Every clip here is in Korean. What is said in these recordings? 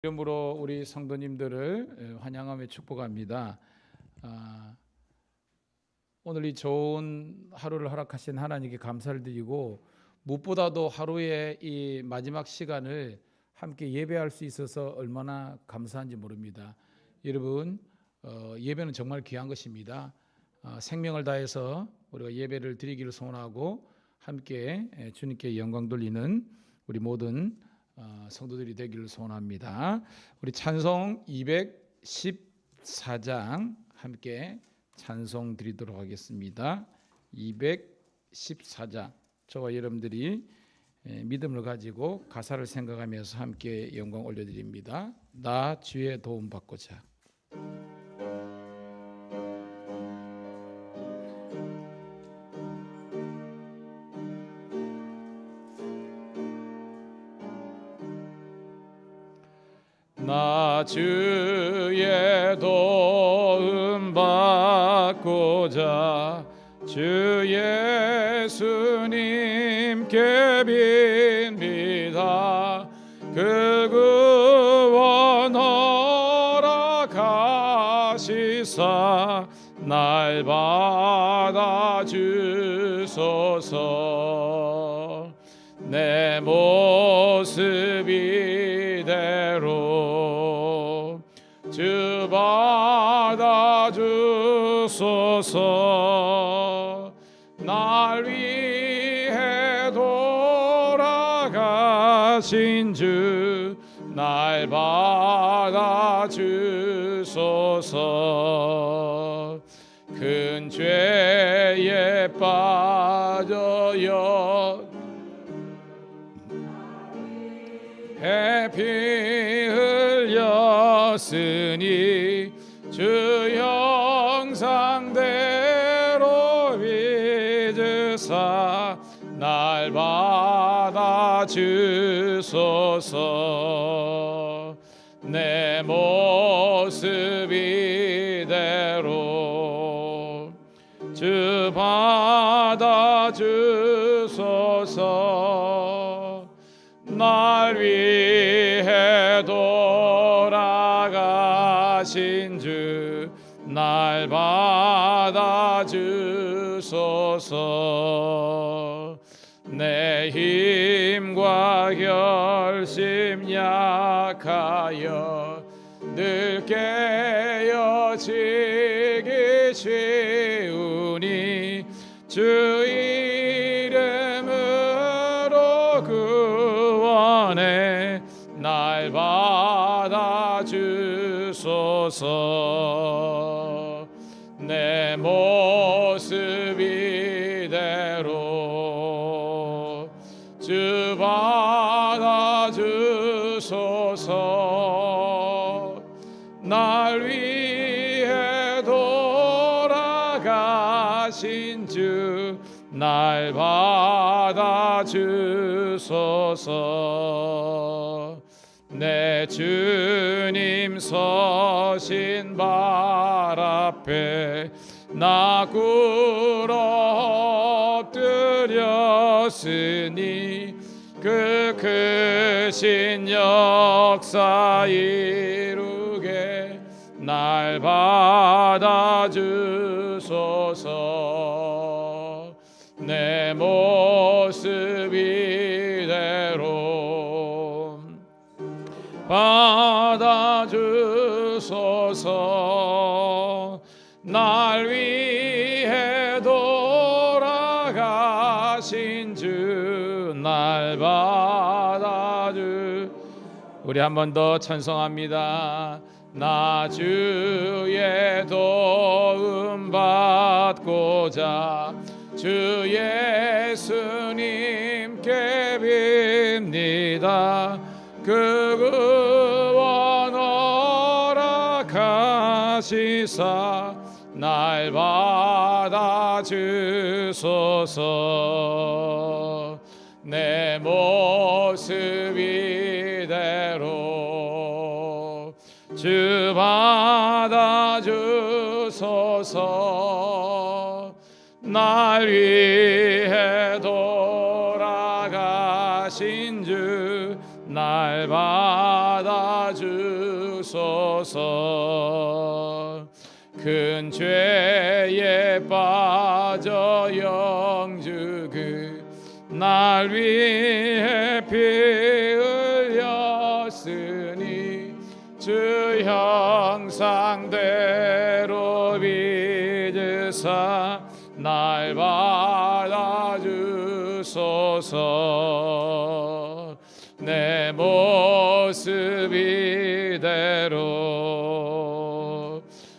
이름으로 우리 성도님들을 환영하며 축복합니다. 오늘 이 좋은 하루를 허락하신 하나님께 감사를 드리고, 무엇보다도 하루의 이 마지막 시간을 함께 예배할 수 있어서 얼마나 감사한지 모릅니다. 여러분, 예배는 정말 귀한 것입니다. 생명을 다해서 우리가 예배를 드리기를 소원하고, 함께 주님께 영광 돌리는 우리 모든 성도들이 되기를 소원합니다. 우리 찬송 214장 함께 찬송 드리도록 하겠습니다. 214장, 저와 여러분들이 믿음을 가지고 가사를 생각하면서 함께 영광 올려드립니다. 나 주의 도움 받고자. 나 주의 도움 받고자 주 예수님께 빕니다. 그 구원 허락하시사 날 받아주소서. 내 모습 이대로 주 받아주소서. 날 위해 돌아가신 주 날 받아주소서. 큰 죄에 빠져요 피 흘렸으니 주 형상대로 빚으사 날 받아주소서. 내 모습 이대로 주 받아주소서. 날 위해 돌아가신 주 날 받아주소서. 내 힘과 결심 약하여 늘 깨어지기 쉬우니 주 이름으로 구원해 날 받아주소서. 내 모습 이대로 주 받아주소서. 날 위해 돌아가신 주 날 받아주소서. 내 주님 서신 발 앞에 나 꿇어 엎드렸으니 그 크신 역사 이루게 날 받아주소서. 내 모습 이대로 받아주소서. 날 위해 돌아가신 주 날 받아주. 우리 한 번 더 찬송합니다. 나 주의 도움 받고자 주 예수님께 빕니다. 그 구원 허락하시사 날 받아주소서. 내 모습 이대로 주 받아주소서. 날 위해 돌아가신 주 날 받아 주소서. 큰 죄에 빠져 영주 그 날 위해 피 흘렸으니 주 형상대로 빚으사 날 받아주소서. 내 모습 이대로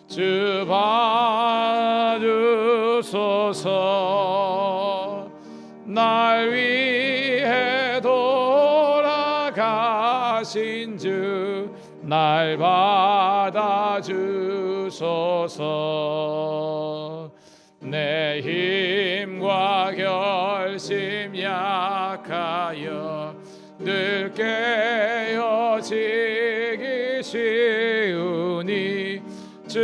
주 봐주소서. 날 위해 돌아가신 주 날 받아주소서. 내 힘과 결심 약하여 늘 깨어지기 쉬우니 주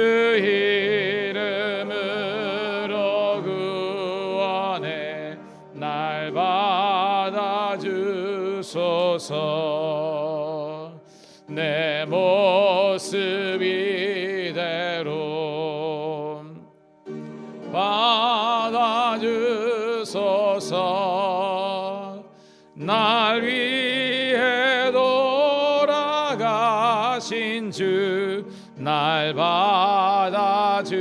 이름으로 구원해 날 받아주소서. 내 모습 이대로 받아주소서. 날 위해 돌아가신 주 날 받아주소서.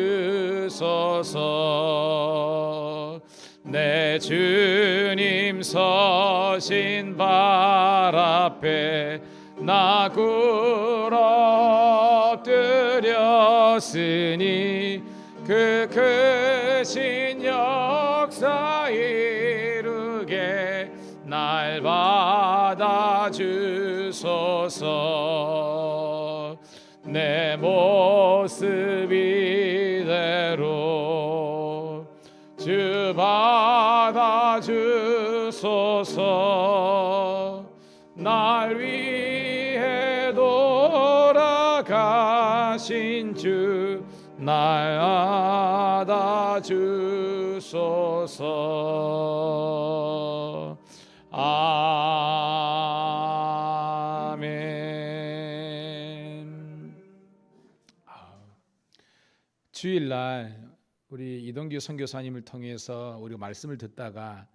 내 주님 서신 발 앞에 나 꿇어 엎드렸으니 그 크신 역사 이루게 날 받아주소서. 내 모습 이대로 주 받아주소서. 날 위해 돌아가신 주 날 받아주소서. 아멘. 주일날 우리 이동규 선교사님을 통해서 우리가 말씀을 듣다가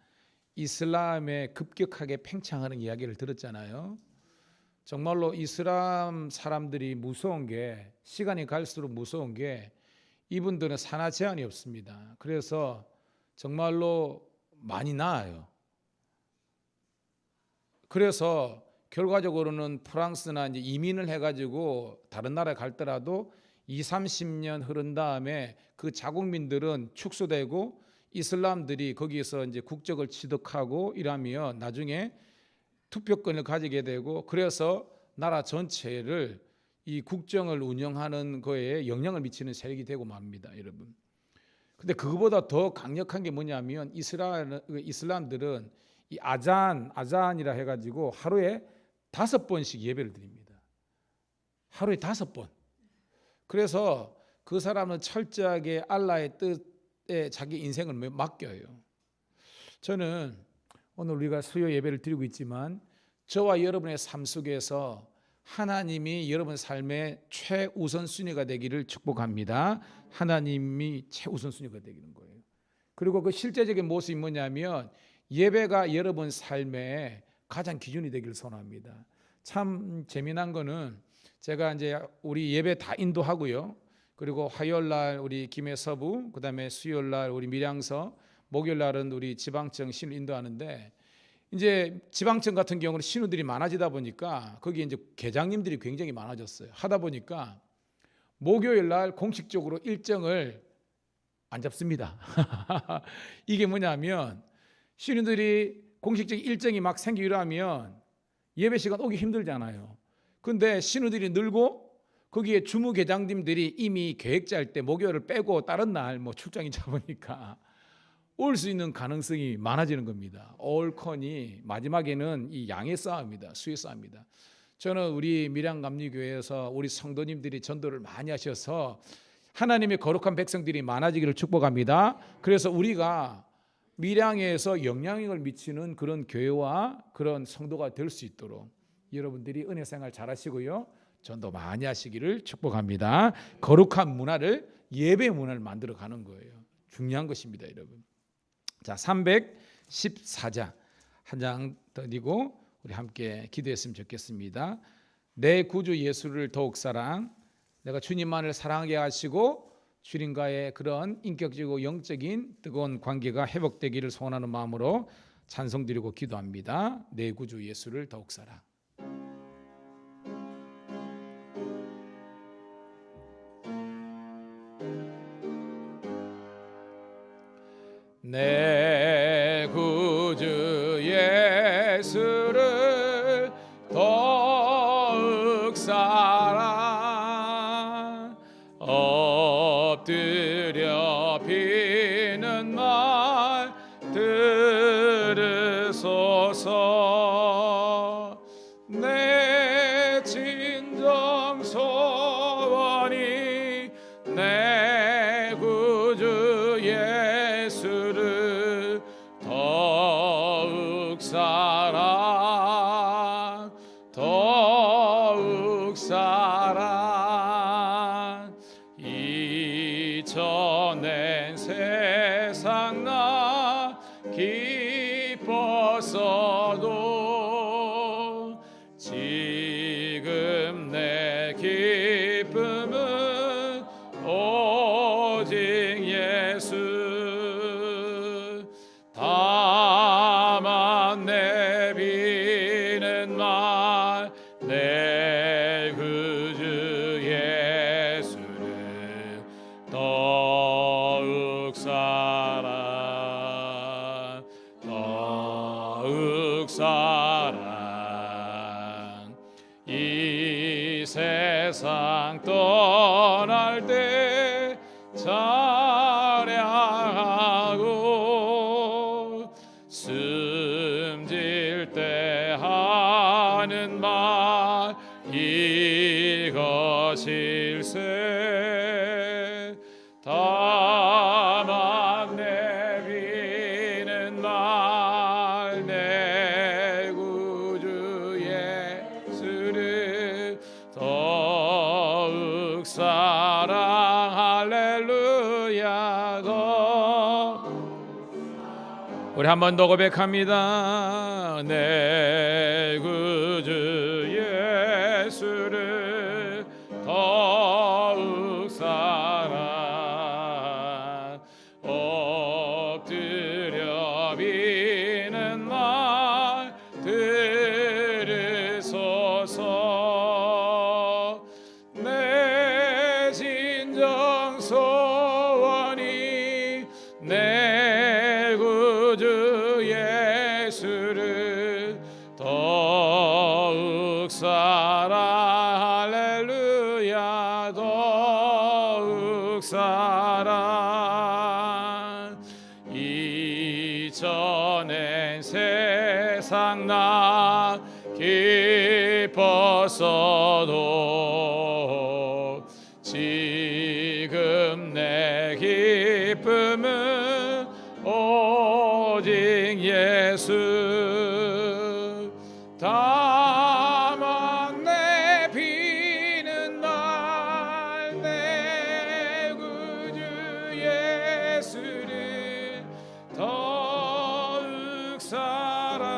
이슬람에 급격하게 팽창하는 이야기를 들었잖아요. 정말로 이슬람 사람들이 무서운 게, 시간이 갈수록 무서운 게, 이분들은 산하 제한이 없습니다. 그래서 정말로 많이 나아요. 그래서 결과적으로는 프랑스나 이제 이민을 해가지고 다른 나라에 갈더라도 20-30년 흐른 다음에 그 자국민들은 축소되고 이슬람들이 거기에서 이제 국적을 취득하고 이러면 나중에 투표권을 가지게 되고, 그래서 나라 전체를 이 국정을 운영하는 거에 영향을 미치는 세력이 되고 맙니다, 여러분. 근데 그거보다 더 강력한 게 뭐냐면 이슬람들은 이 아잔이라 해가지고 하루에 5번씩 예배를 드립니다. 하루에 5번. 그래서 그 사람은 철저하게 알라의 뜻에 자기 인생을 맡겨요. 저는 오늘 우리가 수요 예배를 드리고 있지만 저와 여러분의 삶 속에서 하나님이 여러분 삶의 최우선순위가 되기를 축복합니다. 하나님이 최우선순위가 되기는 거예요. 그리고 그 실제적인 모습이 뭐냐면 예배가 여러분 삶의 가장 기준이 되기를 소원합니다. 참 재미난 거는 제가 이제 우리 예배 다 인도하고요. 그리고 화요일 날 우리 김해 서부, 그다음에 수요일 날 우리 밀양서, 목요일 날은 우리 지방청 신을 인도하는데, 이제 지방청 같은 경우는 신우들이 많아지다 보니까 거기 이제 계장님들이 굉장히 많아졌어요. 하다 보니까 목요일 날 공식적으로 일정을 안 잡습니다. 이게 뭐냐면 신우들이 공식적인 일정이 막 생기려 하면 예배 시간 오기 힘들잖아요. 근데 신우들이 늘고 거기에 주무계장님들이 이미 계획 짤 때 목요일을 빼고 다른 날 뭐 출장이 잡으니까 올 수 있는 가능성이 많아지는 겁니다. 올커니 마지막에는 이 양의 싸움이다, 수의 싸움이다. 저는 우리 밀양감리교회에서 우리 성도님들이 전도를 많이 하셔서 하나님의 거룩한 백성들이 많아지기를 축복합니다. 그래서 우리가 밀양에서 영향력을 미치는 그런 교회와 그런 성도가 될 수 있도록 여러분들이 은혜 생활 잘 하시고요. 전도 많이 하시기를 축복합니다. 거룩한 문화를, 예배 문화를 만들어 가는 거예요. 중요한 것입니다, 여러분. 자, 314장 한 장 더 드리고 우리 함께 기도했으면 좋겠습니다. 내 구주 예수를 더욱 사랑, 내가 주님만을 사랑하게 하시고 주님과의 그런 인격적이고 영적인 뜨거운 관계가 회복되기를 소원하는 마음으로 찬송드리고 기도합니다. 내 구주 예수를 더욱 사랑. 내 구주 예수를 더욱 사랑, 엎드려 비는 말 들으소서. 내 진정 소원이 내 구주 예수를 더욱 사랑, 더욱 사랑. 잊혀낸 세상 나 기뻤어도 지금 내 기쁨은 오직 예수. 다만 내비는 말 내 구주 예수를 더욱 사랑, 더욱 사랑. 이 세상 떠날 때 찬양하고 숨질 때 하는 말 이것일세. 다만 내비는 말 내 구주 예수를 더욱 사랑. 할렐루야. 우리 한 번 더 고백합니다. 내 구주 예수를 더욱 사랑, 엎드려 비는 말 들으소서. 내 진정 소원이 내 구주 예수를 더욱 사랑. 할렐루야. 더욱 사랑. 이전엔 세상 나 기뻤어도 지금 내 기쁨은 오직 예수. 다만 내비는 말 내 구주 예수를 더욱 사랑,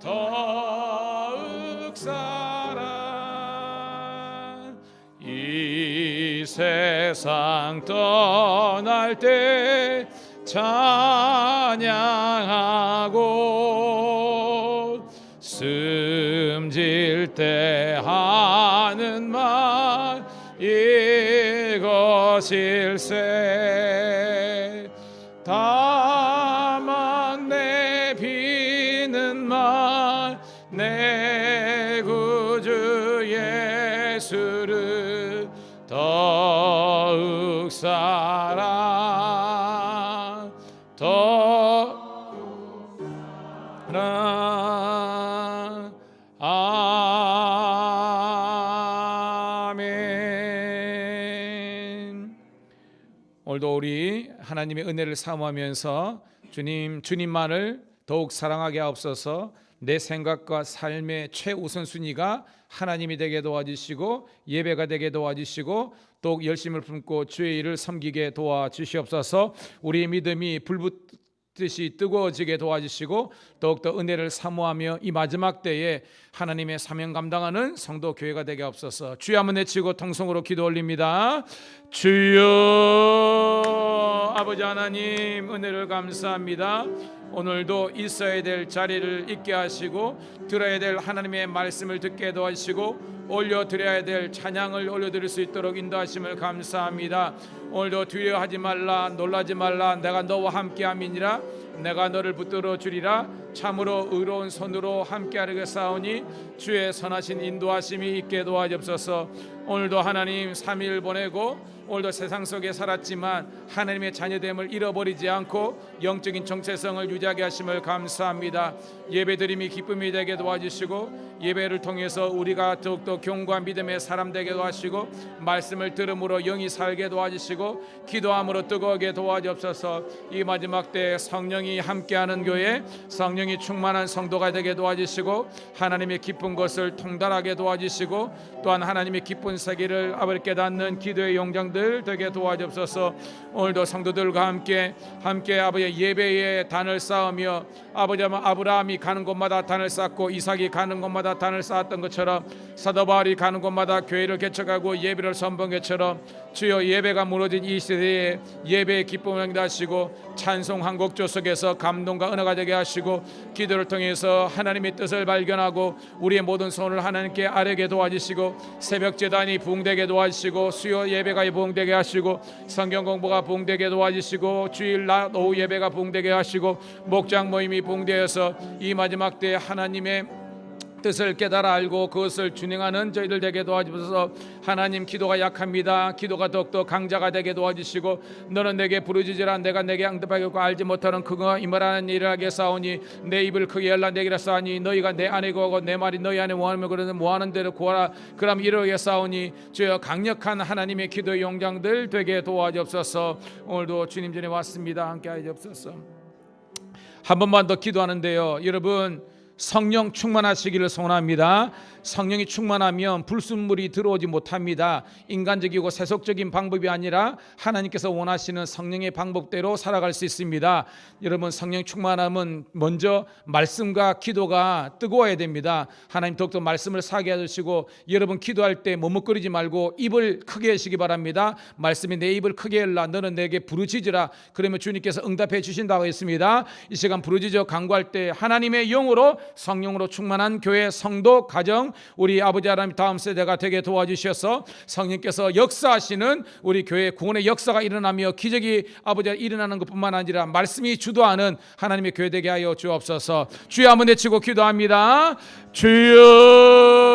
더욱 사랑. 이 세상 떠날 때 찬양하고 숨질 때 하는 말 이것일세. 다만 내비는 말 내 구주 예수를 더욱 사랑, 더욱 사랑. 아멘. 오늘도 우리 하나님의 은혜를 사모하면서 주님만을 더욱 사랑하게 하옵소서, 내 생각과 삶의 최우선순위가 하나님이 되게 도와주시고 예배가 되게 도와주시고 또 열심을 품고 주의 일을 섬기게 도와주시옵소서. 우리의 믿음이 불붙듯이 뜨거워지게 도와주시고 더욱더 은혜를 사모하며 이 마지막 때에 하나님의 사명 감당하는 성도 교회가 되게 없어서 주여 한번 외치고 통성으로 기도 올립니다. 주여. 아버지 하나님 은혜를 감사합니다. 오늘도 있어야 될 자리를 있게 하시고 들어야 될 하나님의 말씀을 듣게 도와주시고 올려드려야 될 찬양을 올려드릴 수 있도록 인도하심을 감사합니다. 오늘도 두려워하지 말라, 놀라지 말라, 내가 너와 함께함이니라. 내가 너를 붙들어 주리라. 참으로 의로운 손으로 함께하겠사오니 주의 선하신 인도하심이 있게 도와주옵소서. 오늘도 하나님 3일 보내고 오늘도 세상 속에 살았지만 하나님의 자녀됨을 잃어버리지 않고 영적인 정체성을 유지하게 하심을 감사합니다. 예배드림이 기쁨이 되게 도와주시고 예배를 통해서 우리가 더욱더 견고한 믿음의 사람 되게 도와주시고 말씀을 들음으로 영이 살게 도와주시고 기도함으로 뜨거우게 도와주옵소서. 이 마지막 때 성령이 함께하는 교회, 성령이 충만한 성도가 되게 도와주시고 하나님의 깊은 것을 통달하게 도와주시고 또한 하나님의 깊은 세계를 아버지 깨닫는 기도의 용장들 되게 도와주옵소서. 오늘도 성도들과 함께 아버지 예배의 단을 쌓으며 아버지 아브라함이 가는 곳마다 단을 쌓고 이삭이 가는 곳마다 단을 쌓았던 것처럼 사도 바울이 가는 곳마다 교회를 개척하고 예배를 선보인 것처럼 주여 예배가 무너진 이 시대에 예배의 기쁨을 하시고 찬송 한 곡조 속에서 감동과 은혜가 되게 하시고 기도를 통해서 하나님의 뜻을 발견하고 우리의 모든 손을 하나님께 아뢰게 도와주시고 새벽 제단이 부흥되게 도와주시고 수요 예배가 부흥되게 하시고 성경 공부가 부흥되게 도와주시고 주일 낮 오후 예배가 부흥되게 하시고 목장 모임이 부흥되어서 이 마지막 때 하나님의 뜻을 깨달아 알고 그것을 준행하는 저희들 되게 도와주셔서 하나님 기도가 약합니다. 기도가 더욱더 강자가 되게 도와주시고 너는 내게 부르짖으라 내가 내게 응답하겠고 알지 못하는 그가 이 말하는 일을 하게 싸우니 내 입을 크게 열라 내기라 싸우니 너희가 내 안에 거하고 내 말이 너희 안에 원하면 그러는 뭐하는 대로 구하라 그럼 이르게 싸우니 주여 강력한 하나님의 기도의 용장들 되게 도와주옵소서. 오늘도 주님 전에 왔습니다. 함께하여 주옵소서. 한 번만 더 기도하는데요 여러분 성령 충만하시기를 소원합니다. 성령이 충만하면 불순물이 들어오지 못합니다. 인간적이고 세속적인 방법이 아니라 하나님께서 원하시는 성령의 방법대로 살아갈 수 있습니다. 여러분 성령 충만함은 먼저 말씀과 기도가 뜨거워야 됩니다. 하나님 더욱더 말씀을 사게 해주시고 여러분 기도할 때 머뭇거리지 말고 입을 크게 하시기 바랍니다. 말씀이 내 입을 크게 열라 너는 내게 부르짖으라 그러면 주님께서 응답해 주신다고 했습니다. 이 시간 부르짖어 간구할 때 하나님의 영으로 성령으로 충만한 교회 성도 가정 우리 아버지 하나님 다음 세대가 되게 도와주셔서 성령께서 역사하시는 우리 교회 구원의 역사가 일어나며 기적이 아버지가 일어나는 것뿐만 아니라 말씀이 주도하는 하나님의 교회 되게 하여 주옵소서. 주여 한번 외치고 기도합니다. 주여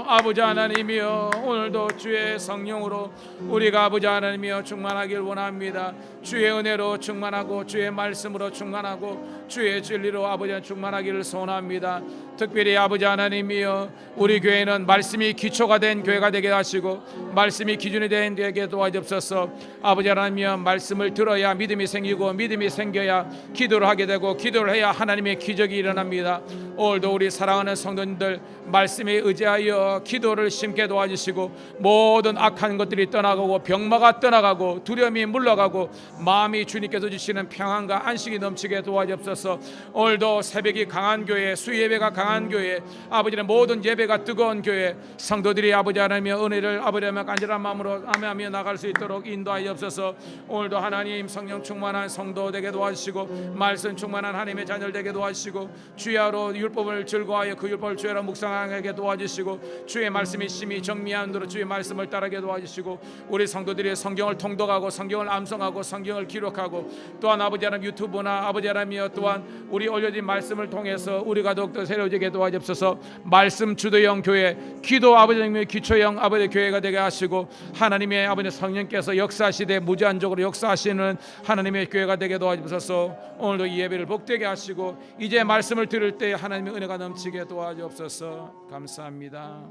아버지 하나님이여 오늘도 주의 성령으로 우리가 아버지 하나님이여 충만하길 원합니다. 주의 은혜로 충만하고 주의 말씀으로 충만하고 주의 진리로 아버지 충만하기를 소원합니다. 특별히 아버지 하나님이여 우리 교회는 말씀이 기초가 된 교회가 되게 하시고 말씀이 기준이 된 되게 도와주옵소서. 아버지 하나님이여 말씀을 들어야 믿음이 생기고 믿음이 생겨야 기도를 하게 되고 기도를 해야 하나님의 기적이 일어납니다. 오늘도 우리 사랑하는 성도님들 말씀에 의지하여 기도를 심게 도와주시고 모든 악한 것들이 떠나가고 병마가 떠나가고 두려움이 물러가고 마음이 주님께서 주시는 평안과 안식이 넘치게 도와주옵소서. 오늘도 새벽이 강한 교회 수예배가 강한 교회 아버지는 모든 예배가 뜨거운 교회 성도들이 아버지 하나님의 은혜를 아버지 하나님의 간절한 마음으로 아뢰하며 나갈 수 있도록 인도하옵소서. 오늘도 하나님 성령 충만한 성도 되게 도와주시고 말씀 충만한 하나님의 자녀 되게 도와주시고 주야로 율법을 즐거워하여 그 율법을 주야로 묵상하게 도와주시고 주의 말씀이 심히 정미한 대로 주의 말씀을 따르게 도와주시고 우리 성도들이 성경을 통독하고 성경을 암송하고 성경을 기록하고 또한 아버지 하나님 유튜브나 아버지 하나님이여 또한 우리 올려진 말씀을 통해서 우리가 더욱더 새로워지게 도와주옵소서. 말씀 주도형 교회 기도 아버지 하나님의 기초형 아버지 교회가 되게 하시고 하나님의 아버지 성령께서 역사시대 무제한적으로 역사하시는 하나님의 교회가 되게 도와주옵소서. 오늘도 이 예배를 복되게 하시고 이제 말씀을 들을 때 하나님의 은혜가 넘치게 도와주옵소서. 감사합니다.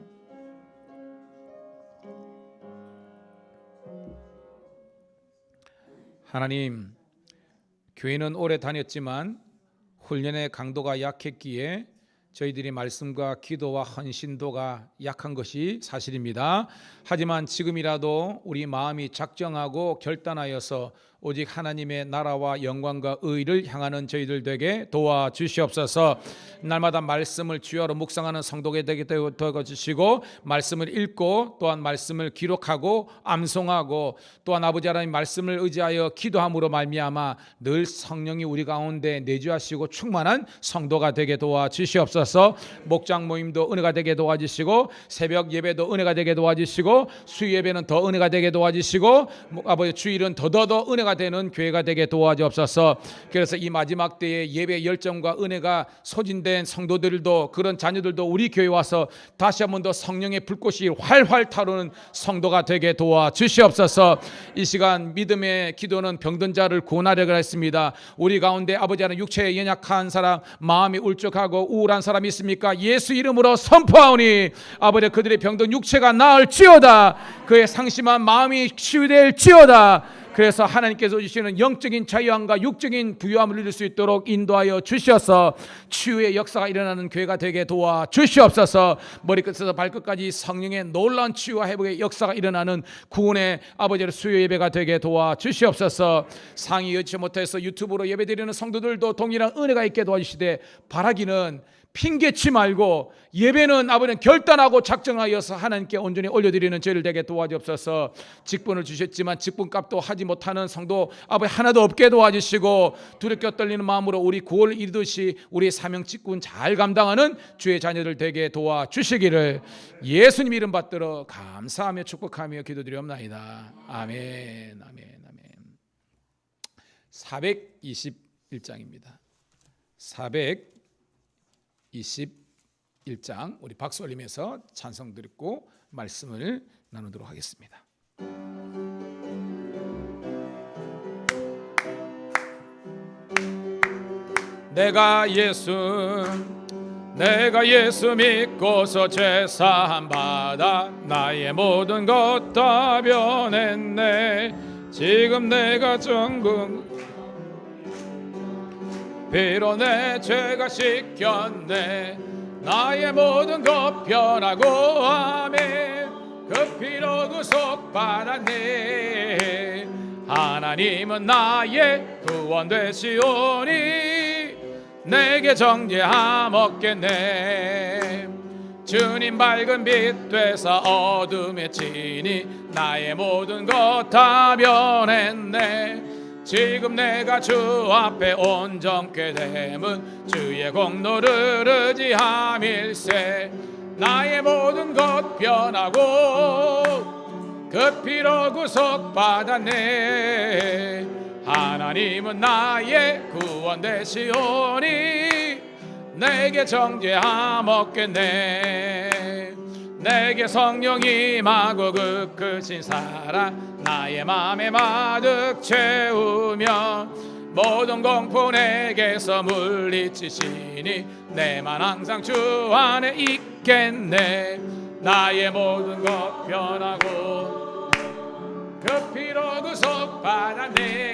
하나님 교회는 오래 다녔지만 훈련의 강도가 약했기에 저희들이 말씀과 기도와 헌신도가 약한 것이 사실입니다. 하지만 지금이라도 우리 마음이 작정하고 결단하여서 오직 하나님의 나라와 영광과 의를 향하는 저희들 되게 도와주시옵소서. 날마다 말씀을 주야로 묵상하는 성도가 되게 도와주시고, 말씀을 읽고 또한 말씀을 기록하고 암송하고 또한 아버지 하나님 말씀을 의지하여 기도함으로 말미암아 늘 성령이 우리 가운데 내주하시고 충만한 성도가 되게 도와주시옵소서. 목장 모임도 은혜가 되게 도와주시고, 새벽 예배도 은혜가 되게 도와주시고, 수요 예배는 더 은혜가 되게 도와주시고, 아버지 주일은 더더더 은혜가 되는 교회가 되게 도와주옵소서. 그래서 이 마지막 때에 예배 열정과 은혜가 소진된 성도들도, 그런 자녀들도 우리 교회 와서 다시 한 번 더 성령의 불꽃이 활활 타오르는 성도가 되게 도와주시옵소서. 이 시간 믿음의 기도는 병든 자를 구원하려고 했습니다. 우리 가운데 아버지 하나님 육체에 연약한 사람, 마음이 울적하고 우울한 사람이 있습니까? 예수 이름으로 선포하오니 아버지 그들의 병든 육체가 나을지어다. 그의 상심한 마음이 치유될지어다. 그래서 하나님께서 주시는 영적인 자유함과 육적인 부유함을 누릴 수 있도록 인도하여 주셔서 치유의 역사가 일어나는 교회가 되게 도와주시옵소서. 머리끝에서 발끝까지 성령의 놀라운 치유와 회복의 역사가 일어나는 구원의 아버지의 수요 예배가 되게 도와주시옵소서. 상위 여치 못해서 유튜브로 예배드리는 성도들도 동일한 은혜가 있게 도와주시되, 바라기는 핑계치 말고 예배는 아버지는 결단하고 작정하여서 하나님께 온전히 올려드리는 저희를 되게 도와주옵소서. 직분을 주셨지만 직분값도 하지 못하는 성도 아버지 하나도 없게 도와주시고, 두렵게 떨리는 마음으로 우리 구원을 이루듯이 우리의 사명 직분 잘 감당하는 주의 자녀들 되게 도와주시기를 예수님 이름 받들어 감사하며 축복하며 기도드리옵나이다. 아멘, 아멘, 아멘. 421장입니다. 421장 우리 박수 올리면서 찬송 드리고 말씀을 나누도록 하겠습니다. 내가 예수 믿고서 죄사함 받아 나의 모든 것 다 변했네. 지금 내가 전국 피로 내 죄가 씻겼네. 나의 모든 것 변하고 아멘. 그 피로 구속 받았네. 하나님은 나의 구원 되시오니 내게 정죄함 없겠네. 주님 밝은 빛 되사 어둠에 치니 나의 모든 것 다 변했네. 지금 내가 주 앞에 온전케 됨은 주의 공로를 의지함일세. 나의 모든 것 변하고 그 피로 구속받았네. 하나님은 나의 구원 되시오니 내게 정죄함 없겠네. 내게 성령이 임하고 그 크신 사랑 나의 맘에 마득 채우며 모든 공포 내게서 물리치시니 내만 항상 주 안에 있겠네. 나의 모든 것 변하고 그 피로 구속받았네.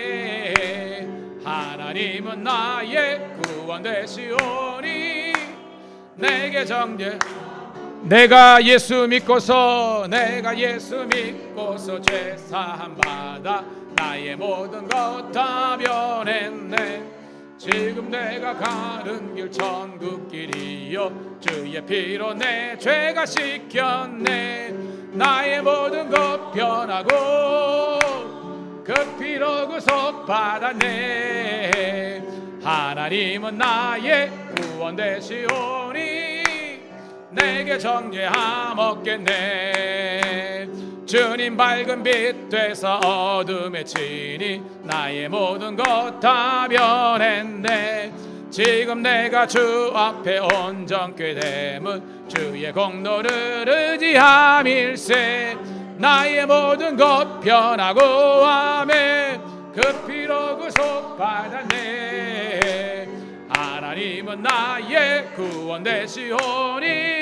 하나님은 나의 구원 되시오니 내게 정죄. 내가 예수 믿고서 죄사함 받아 나의 모든 것 다 변했네. 지금 내가 가는 길 천국길이요 주의 피로 내 죄가 씻겼네. 나의 모든 것 변하고 그 피로 구속 받았네. 하나님은 나의 구원 되시오니 내게 정죄함 없겠네. 주님 밝은 빛 되사 어둠에 치니 나의 모든 것 다 변했네. 지금 내가 주 앞에 온전케 됨은 주의 공로를 의지함일세. 나의 모든 것 변하고 아멘. 그 피로 구속 받았네. 하나님은 나의 구원 되시오니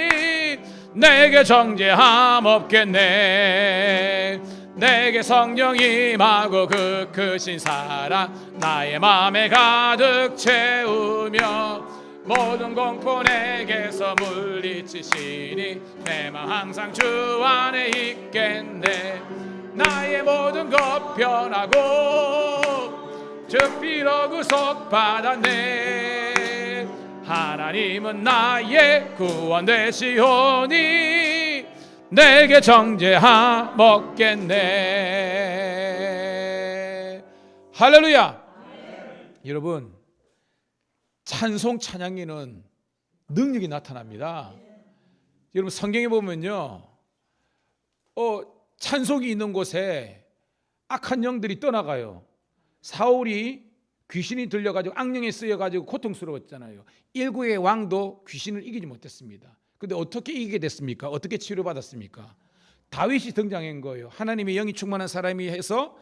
내게 정죄함 없겠네. 내게 성령 임하고 그 크신 사랑 나의 맘에 가득 채우며 모든 공포 내게서 물리치시니 내 맘 항상 주 안에 있겠네. 나의 모든 것 변하고 주 피로 구속받았네. 하나님은 나의 구원 되시오니 내게 정죄하 먹겠네. 할렐루야. 여러분, 찬송 찬양에는 능력이 나타납니다. 여러분, 성경에 보면요, 찬송이 있는 곳에 악한 영들이 떠나가요. 사울이 귀신이 들려가지고 악령에 쓰여가지고 고통스러웠잖아요. 일국의 왕도 귀신을 이기지 못했습니다. 근데 어떻게 이기게 됐습니까? 어떻게 치료받았습니까? 다윗이 등장한 거예요. 하나님의 영이 충만한 사람이 해서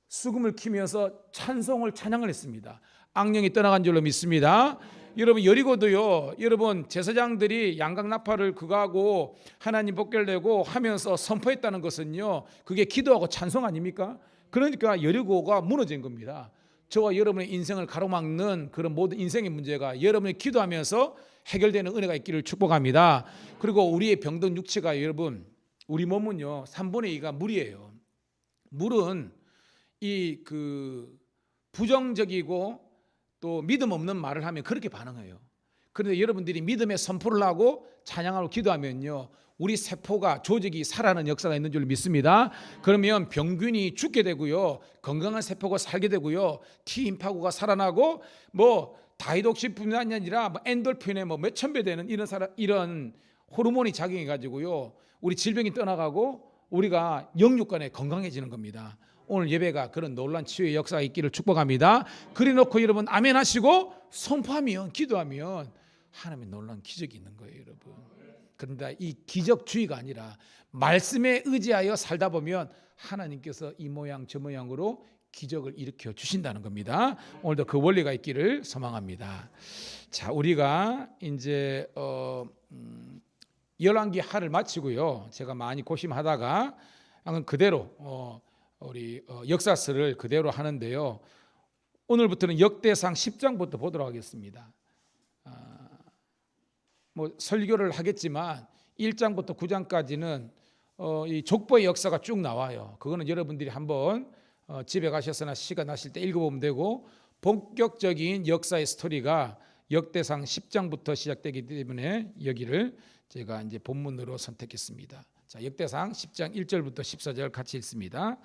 수금을 키면서 찬송을 찬양을 했습니다. 악령이 떠나간 줄로 믿습니다. 여러분, 여리고도요, 여러분 제사장들이 양각 나팔을 그거하고 하나님 복결 내고 하면서 선포했다는 것은요, 그게 기도하고 찬송 아닙니까? 그러니까 여리고가 무너진 겁니다. 저와 여러분의 인생을 가로막는 그런 모든 인생의 문제가 여러분이 기도하면서 해결되는 은혜가 있기를 축복합니다. 그리고 우리의 병든 육체가, 여러분, 우리 몸은요 3분의 2가 물이에요. 물은 이 부정적이고 또 믿음 없는 말을 하면 그렇게 반응해요. 그런데 여러분들이 믿음의 선포를 하고 찬양하고 기도하면요, 우리 세포가, 조직이 살아나는 역사가 있는 줄 믿습니다. 그러면 병균이 죽게 되고요, 건강한 세포가 살게 되고요, T임파구가 살아나고 다이독시뿐만이 아니라 엔돌핀에 몇천 배 되는 이런 호르몬이 작용해 가지고요, 우리 질병이 떠나가고 우리가 영육간에 건강해지는 겁니다. 오늘 예배가 그런 놀란 치유의 역사가 있기를 축복합니다. 그래놓고 여러분 아멘 하시고 선포하면, 기도하면 하나님의 놀란 기적이 있는 거예요, 여러분. 그런데 이 기적주의가 아니라 말씀에 의지하여 살다 보면 하나님께서 이 모양 저 모양으로 기적을 일으켜 주신다는 겁니다. 오늘도 그 원리가 있기를 소망합니다. 자, 우리가 이제 열왕기 하를 마치고요, 제가 많이 고심하다가 그대로 우리 역사서를 그대로 하는데요, 오늘부터는 역대상 10장부터 보도록 하겠습니다. 설교를 하겠지만 1장부터 9장까지는 이 족보의 역사가 쭉 나와요. 그거는 여러분들이 한번 집에 가셔서나 시간 나실 때 읽어보면 되고, 본격적인 역사의 스토리가 역대상 10장부터 시작되기 때문에 여기를 제가 이제 본문으로 선택했습니다. 자, 역대상 10장 1절부터 14절 같이 읽습니다.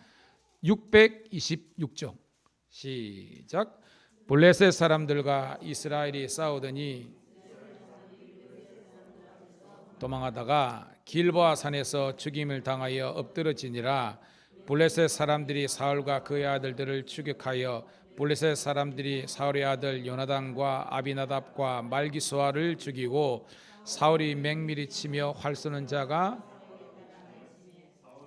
626쪽 시작. 블레셋 사람들과 이스라엘이 싸우더니 도망하다가 길보아 산에서 죽임을 당하여 엎드러지니라. 블레셋 사람들이 사울과 그의 아들들을 추격하여 블레셋 사람들이 사울의 아들 요나단과 아비나답과 말기수아를 죽이고 사울이 맹밀히 치며 활 쏘는 자가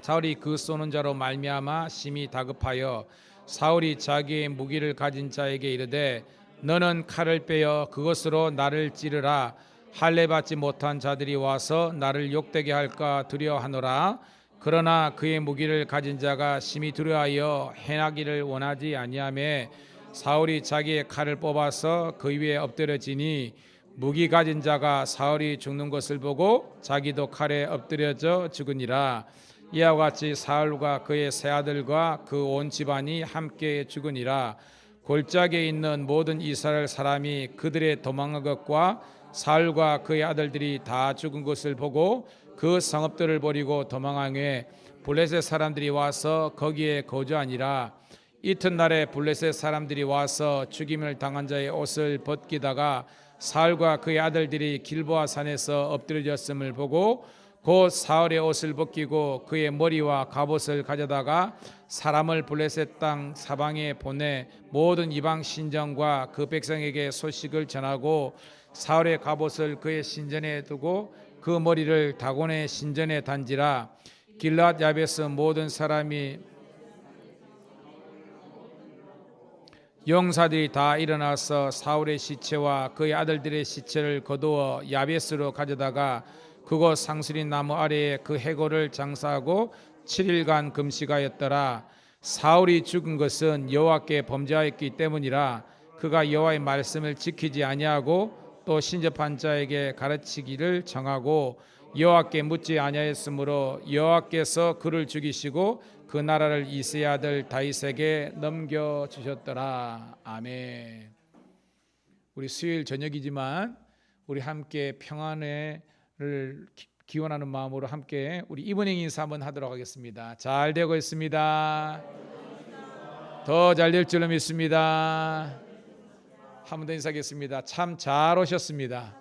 사울이 그 쏘는 자로 말미암아 심히 다급하여 사울이 자기의 무기를 가진 자에게 이르되 너는 칼을 빼어 그것으로 나를 찌르라. 할례 받지 못한 자들이 와서 나를 욕되게 할까 두려워하노라. 그러나 그의 무기를 가진 자가 심히 두려워하여 행하기를 원하지 아니하매 사울이 자기의 칼을 뽑아서 그 위에 엎드려지니 무기 가진 자가 사울이 죽는 것을 보고 자기도 칼에 엎드려져 죽으니라. 이와 같이 사울과 그의 세 아들과 그 온 집안이 함께 죽으니라. 골짜기에 있는 모든 이스라엘 사람이 그들의 도망한 것과 사울과 그의 아들들이 다 죽은 것을 보고 그 성읍들을 버리고 도망하에 블레셋 사람들이 와서 거기에 거주하니라. 이튿날에 블레셋 사람들이 와서 죽임을 당한 자의 옷을 벗기다가 사울과 그의 아들들이 길보아 산에서 엎드려졌음을 보고 곧 사울의 옷을 벗기고 그의 머리와 갑옷을 가져다가 사람을 블레셋 땅 사방에 보내 모든 이방 신정과 그 백성에게 소식을 전하고 사울의 갑옷을 그의 신전에 두고 그 머리를 다곤의 신전에 단지라. 길앗 야베스 모든 사람이 용사들이 다 일어나서 사울의 시체와 그의 아들들의 시체를 거두어 야베스로 가져다가 그곳 상수리 나무 아래에 그 해골을 장사하고 7일간 금식하였더라. 사울이 죽은 것은 여호와께 범죄하였기 때문이라. 그가 여호와의 말씀을 지키지 아니하고 또 신접한 자에게 가르치기를 정하고 여호와께 묻지 아니하였으므로 여호와께서 그를 죽이시고 그 나라를 이새의 아들 다윗에게 넘겨주셨더라. 아멘. 우리 수요일 저녁이지만 우리 함께 평안을 기원하는 마음으로 함께 우리 이브닝 인사 한번 하도록 하겠습니다. 잘 되고 있습니다. 더 잘 될 줄로 믿습니다. 한 번 더 인사하겠습니다. 참 잘 오셨습니다.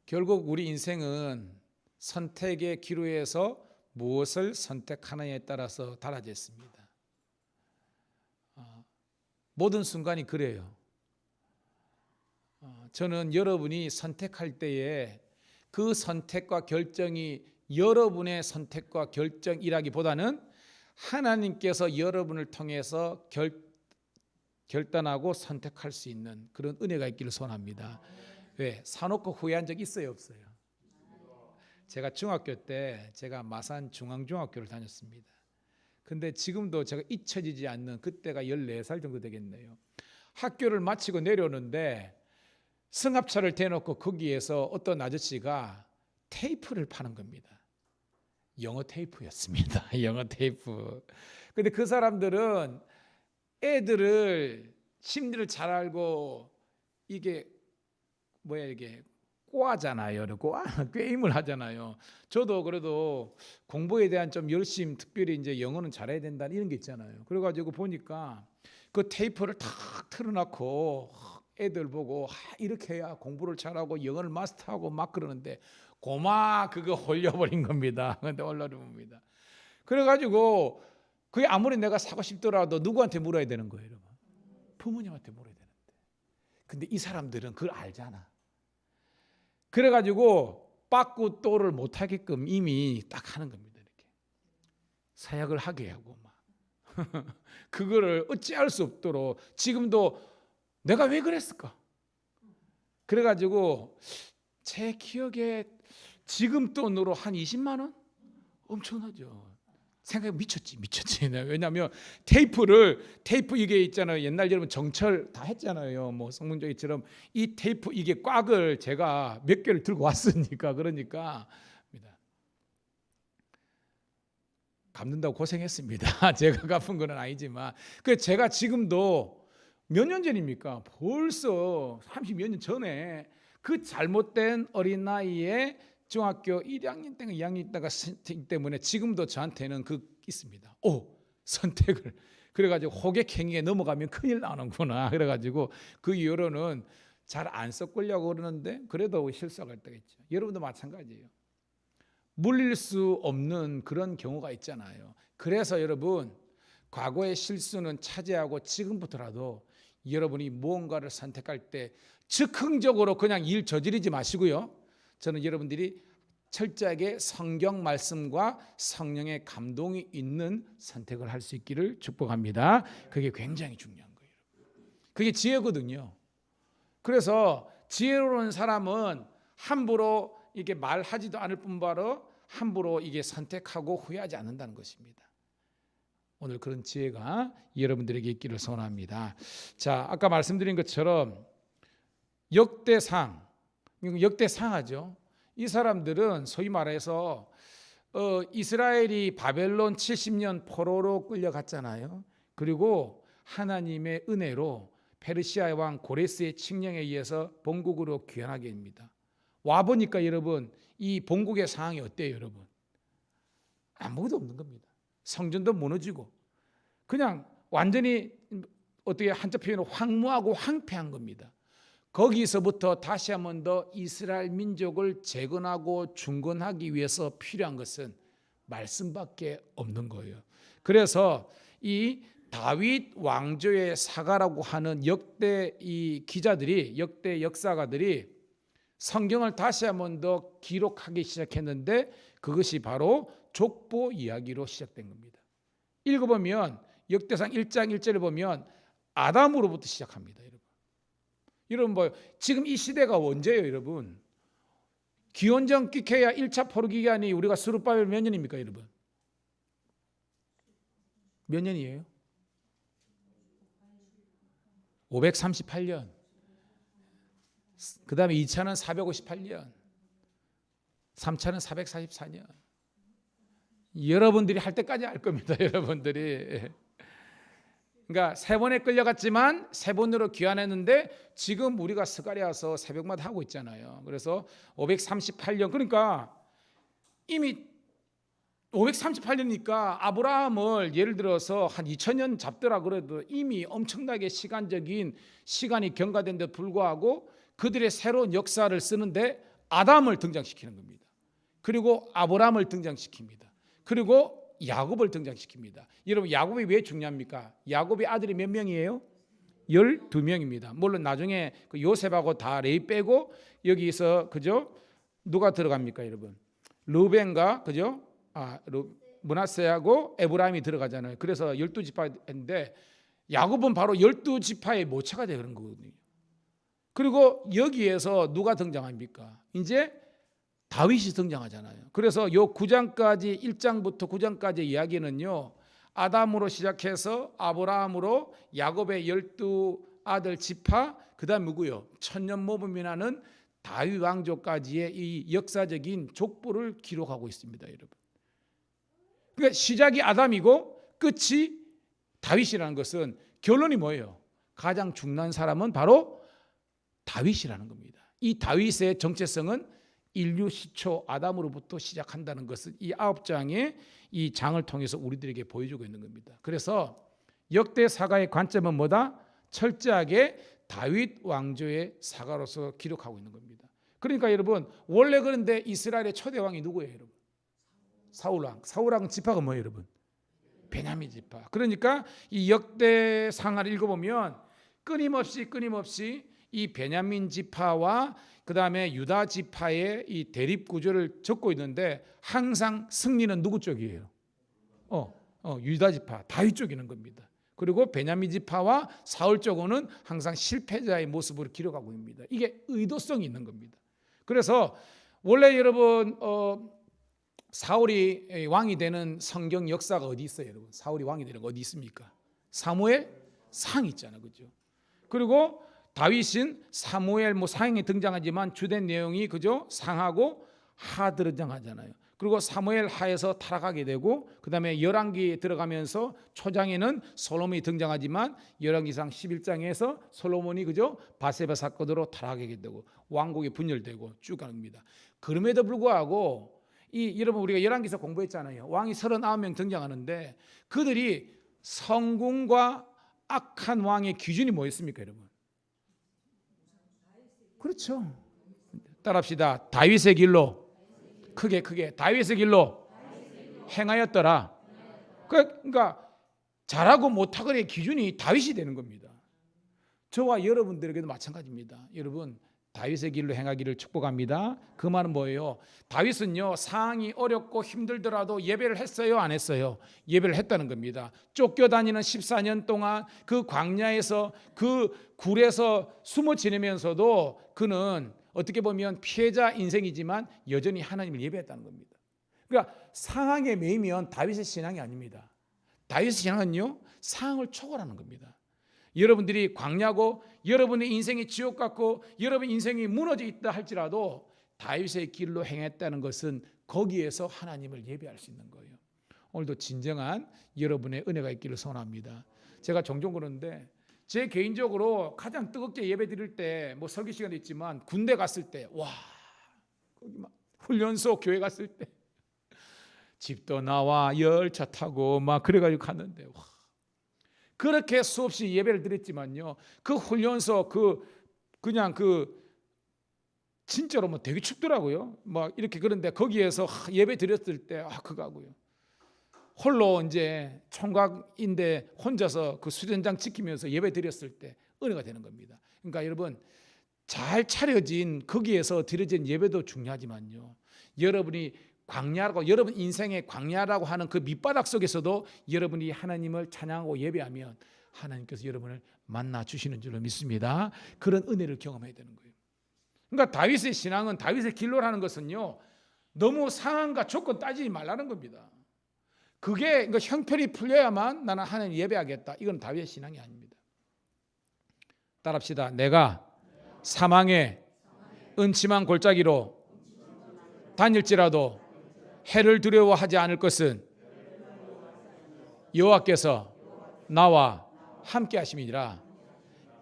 결국 우리 인생은 선택의 기로에서 무엇을 선택하느냐에 따라서 달라져 있습니다. 모든 순간이 그래요. 저는 여러분이 선택할 때에 그 선택과 결정이 여러분의 선택과 결정이라기보다는 하나님께서 여러분을 통해서 결단하고 선택할 수 있는 그런 은혜가 있기를 소원합니다. 왜? 사놓고 후회한 적 있어요, 없어요? 제가 중학교 때 제가 마산 중앙중학교를 다녔습니다. 근데 지금도 제가 잊혀지지 않는 그때가 14살 정도 되겠네요. 학교를 마치고 내려오는데 승합차를 대놓고 거기에서 어떤 아저씨가 테이프를 파는 겁니다. 영어 테이프였습니다. 영어 테이프. 근데 그 사람들은 애들을 심리를 잘 알고 이게 이게 꽈잖아요. 게임을 하잖아요. 저도 그래도 공부에 대한 좀 열심, 특별히 이제 영어는 잘해야 된다 이런 게 있잖아요. 그래가지고 보니까 그 테이프를 탁 틀어놓고 애들 보고 이렇게 해야 공부를 잘하고 영어를 마스터하고 막 그러는데 고마 그거 올려버린 겁니다. 근데 올려버립니다. 그래가지고 그게 아무리 내가 사고 싶더라도 누구한테 물어야 되는 거예요, 여러분? 부모님한테 물어야 되는데. 근데 이 사람들은 그걸 알잖아. 그래가지고 빠꾸또를 못하게끔 이미 딱 하는 겁니다. 이렇게 사약을 하게 하고 막 그거를 어찌할 수 없도록 지금도 내가 왜 그랬을까? 그래가지고 제 기억에 지금 돈으로 한 20만 원? 엄청나죠. 생각해 미쳤지. 왜냐하면 테이프 이게 있잖아요. 옛날 여러분 정철 다 했잖아요. 뭐 성문조이처럼 이 테이프 이게 꽉을 제가 몇 개를 들고 왔으니까 그러니까 갚는다고 고생했습니다. 제가 갚은 건 아니지만 그 제가 지금도 몇 년 전입니까? 벌써 30몇 년 전에 그 잘못된 어린 나이에 중학교 1학년 때가 2학년 있다가 선택 때문에 지금도 저한테는 있습니다. 선택을 그래가지고 호객행위에 넘어가면 큰일 나는구나. 그래가지고 그 이후로는 잘 안 섞으려고 그러는데 그래도 실수할 때가 있죠. 여러분도 마찬가지예요. 물릴 수 없는 그런 경우가 있잖아요. 그래서 여러분 과거의 실수는 차지하고 지금부터라도 여러분이 무언가를 선택할 때 즉흥적으로 그냥 일 저지르지 마시고요. 저는 여러분들이 철저하게 성경 말씀과 성령의 감동이 있는 선택을 할 수 있기를 축복합니다. 그게 굉장히 중요한 거예요. 그게 지혜거든요. 그래서 지혜로운 사람은 함부로 이게 말하지도 않을 뿐더러 함부로 이게 선택하고 후회하지 않는다는 것입니다. 오늘 그런 지혜가 여러분들에게 있기를 소원합니다. 자, 아까 말씀드린 것처럼 역대상하죠. 이 사람들은 소위 말해서 이스라엘이 바벨론 70년 포로로 끌려갔잖아요. 그리고 하나님의 은혜로 페르시아 왕 고레스의 칙령에 의해서 본국으로 귀환하게 됩니다. 와보니까 여러분 이 본국의 상황이 어때요, 여러분? 아무것도 없는 겁니다. 성전도 무너지고 그냥 완전히 어떻게 한자 표현으로 황무하고 황폐한 겁니다. 거기서부터 다시 한 번 더 이스라엘 민족을 재건하고 중건하기 위해서 필요한 것은 말씀밖에 없는 거예요. 그래서 이 다윗 왕조의 사가라고 하는 역대 이 기자들이 역대 역사가들이 성경을 다시 한 번 더 기록하기 시작했는데 그것이 바로 족보 이야기로 시작된 겁니다. 읽어보면 역대상 1장 1절을 보면 아담으로부터 시작합니다. 여러분 뭐 지금 이 시대가 언제예요, 여러분? 기원전 끼케야 1차 포로기간이 우리가 스룹바벨 몇 년입니까, 여러분? 몇 년이에요? 538년. 그 다음에 2차는 458년. 3차는 444년. 여러분들이 할 때까지 할 겁니다. 여러분들이. 그러니까 세 번에 끌려갔지만 세 번으로 귀환했는데 지금 우리가 스가랴서 새벽마다 하고 있잖아요. 그래서 538년, 그러니까 이미 538년이니까 아브라함을 예를 들어서 한 2000년 잡더라 그래도 이미 엄청나게 시간적인 시간이 경과된 데 불구하고 그들의 새로운 역사를 쓰는데 아담을 등장시키는 겁니다. 그리고 아브라함을 등장시킵니다. 그리고 야곱을 등장시킵니다. 여러분, 야곱이 왜 중요합니까? 야곱의 아들이 몇 명이에요? 12명입니다. 물론 나중에 그 요셉하고 다 레위 빼고 여기서 그죠? 누가 들어갑니까, 여러분? 르벤과 그죠? 므낫세하고 에브라임이 들어가잖아요. 그래서 12지파인데 야곱은 바로 12지파의 모체가 되는 거거든요. 그리고 여기에서 누가 등장합니까? 이제 다윗이 등장하잖아요. 그래서 요 9장까지 1장부터 9장까지 이야기는요, 아담으로 시작해서 아브라함으로 야곱의 12아들 지파, 그다음 누구요? 천년 모범이라는 다윗 왕조까지의 이 역사적인 족보를 기록하고 있습니다, 여러분. 그러니까 시작이 아담이고 끝이 다윗이라는 것은 결론이 뭐예요? 가장 중요한 사람은 바로 다윗이라는 겁니다. 이 다윗의 정체성은 인류 시초 아담으로부터 시작한다는 것을 이 9장의 이 장을 통해서 우리들에게 보여주고 있는 겁니다. 그래서 역대 사가의 관점은 뭐다? 철저하게 다윗 왕조의 사가로서 기록하고 있는 겁니다. 그러니까 여러분, 원래 그런데 이스라엘의 초대 왕이 누구예요, 여러분? 사울왕. 사울왕 지파가 뭐예요, 여러분? 베냐민 지파. 그러니까 이 역대 상하를 읽어보면 끊임없이 이 베냐민 지파와 그 다음에 유다 지파의 이 대립 구조를 적고 있는데 항상 승리는 누구 쪽이에요? 유다 지파, 다윗 쪽이는 겁니다. 그리고 베냐민 지파와 사울 쪽은 항상 실패자의 모습을 기록하고 있습니다. 이게 의도성이 있는 겁니다. 그래서 원래 여러분 사울이 왕이 되는 성경 역사가 어디 있어요, 여러분? 사울이 왕이 되는 거 어디 있습니까? 사무엘 상 있잖아요, 그죠? 그리고 다윗은 사무엘 상에 등장하지만 주된 내용이 그죠? 상하고 하 등장하잖아요. 그리고 사무엘 하에서 타락하게 되고 그다음에 열왕기에 들어가면서 초장에는 솔로몬이 등장하지만 열왕기상 11장에서 솔로몬이 그죠? 바세바 사건으로 타락하게 되고 왕국이 분열되고 쭉 갑니다. 그럼에도 불구하고 여러분 우리가 열왕기서 공부했잖아요. 왕이 39명 등장하는데 그들이 성공과 악한 왕의 기준이 뭐였습니까, 여러분? 그렇죠. 따라합시다. 다윗의 길로 크게 다윗의 길로 행하였더라. 그러니까 잘하고 못하고의 기준이 다윗이 되는 겁니다. 저와 여러분들에게도 마찬가지입니다. 여러분, 다윗의 길로 행하기를 축복합니다. 그 말은 뭐예요? 다윗은요, 상황이 어렵고 힘들더라도 예배를 했어요, 안 했어요? 예배를 했다는 겁니다. 쫓겨다니는 14년 동안 그 광야에서 그 굴에서 숨어 지내면서도 그는 어떻게 보면 피해자 인생이지만 여전히 하나님을 예배했다는 겁니다. 그러니까 상황에 매이면 다윗의 신앙이 아닙니다. 다윗의 신앙은요, 상황을 초월하는 겁니다. 여러분들이 광야고 여러분의 인생이 지옥 같고 여러분 인생이 무너져 있다 할지라도 다윗의 길로 행했다는 것은 거기에서 하나님을 예배할 수 있는 거예요. 오늘도 진정한 여러분의 은혜가 있기를 소원합니다. 제가 종종 그러는데 제 개인적으로 가장 뜨겁게 예배 드릴 때 뭐 설교 시간도 있지만 군대 갔을 때 거기 막 훈련소 교회 갔을 때 집도 나와 열차 타고 막 그래가지고 갔는데 그렇게 수없이 예배를 드렸지만요, 그 훈련소 그냥 진짜로 뭐 되게 춥더라고요. 막 이렇게 그런데 거기에서 예배 드렸을 때 그거하고요. 홀로 이제 총각인데 혼자서 그 수련장 지키면서 예배 드렸을 때 은혜가 되는 겁니다. 그러니까 여러분, 잘 차려진 거기에서 드려진 예배도 중요하지만요, 여러분이 광야라고 여러분 인생의 광야라고 하는 그 밑바닥 속에서도 여러분이 하나님을 찬양하고 예배하면 하나님께서 여러분을 만나 주시는 줄로 믿습니다. 그런 은혜를 경험해야 되는 거예요. 그러니까 다윗의 신앙은, 다윗의 길로라는 것은요, 너무 상황과 조건 따지지 말라는 겁니다. 그게 그러니까 형편이 풀려야만 나는 하나님 예배하겠다. 이건 다윗의 신앙이 아닙니다. 따라합시다. 내가 사망의 은침한 골짜기로 다닐지라도 해를 두려워하지 않을 것은 여호와께서 나와 함께 하심이니라.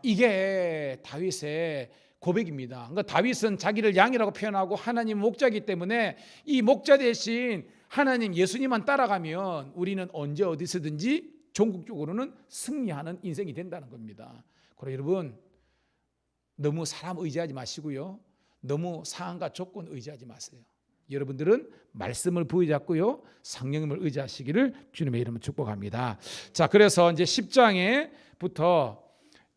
이게 다윗의 고백입니다. 그러니까 다윗은 자기를 양이라고 표현하고 하나님 목자이기 때문에 이 목자 대신 하나님 예수님만 따라가면 우리는 언제 어디서든지 종국적으로는 승리하는 인생이 된다는 겁니다. 그래서 여러분, 너무 사람 의지하지 마시고요, 너무 상황과 조건 의지하지 마세요. 여러분들은 말씀을 부여잡고요, 성령님을 의지하시기를 주님의 이름으로 축복합니다. 자, 그래서 이제 10장에부터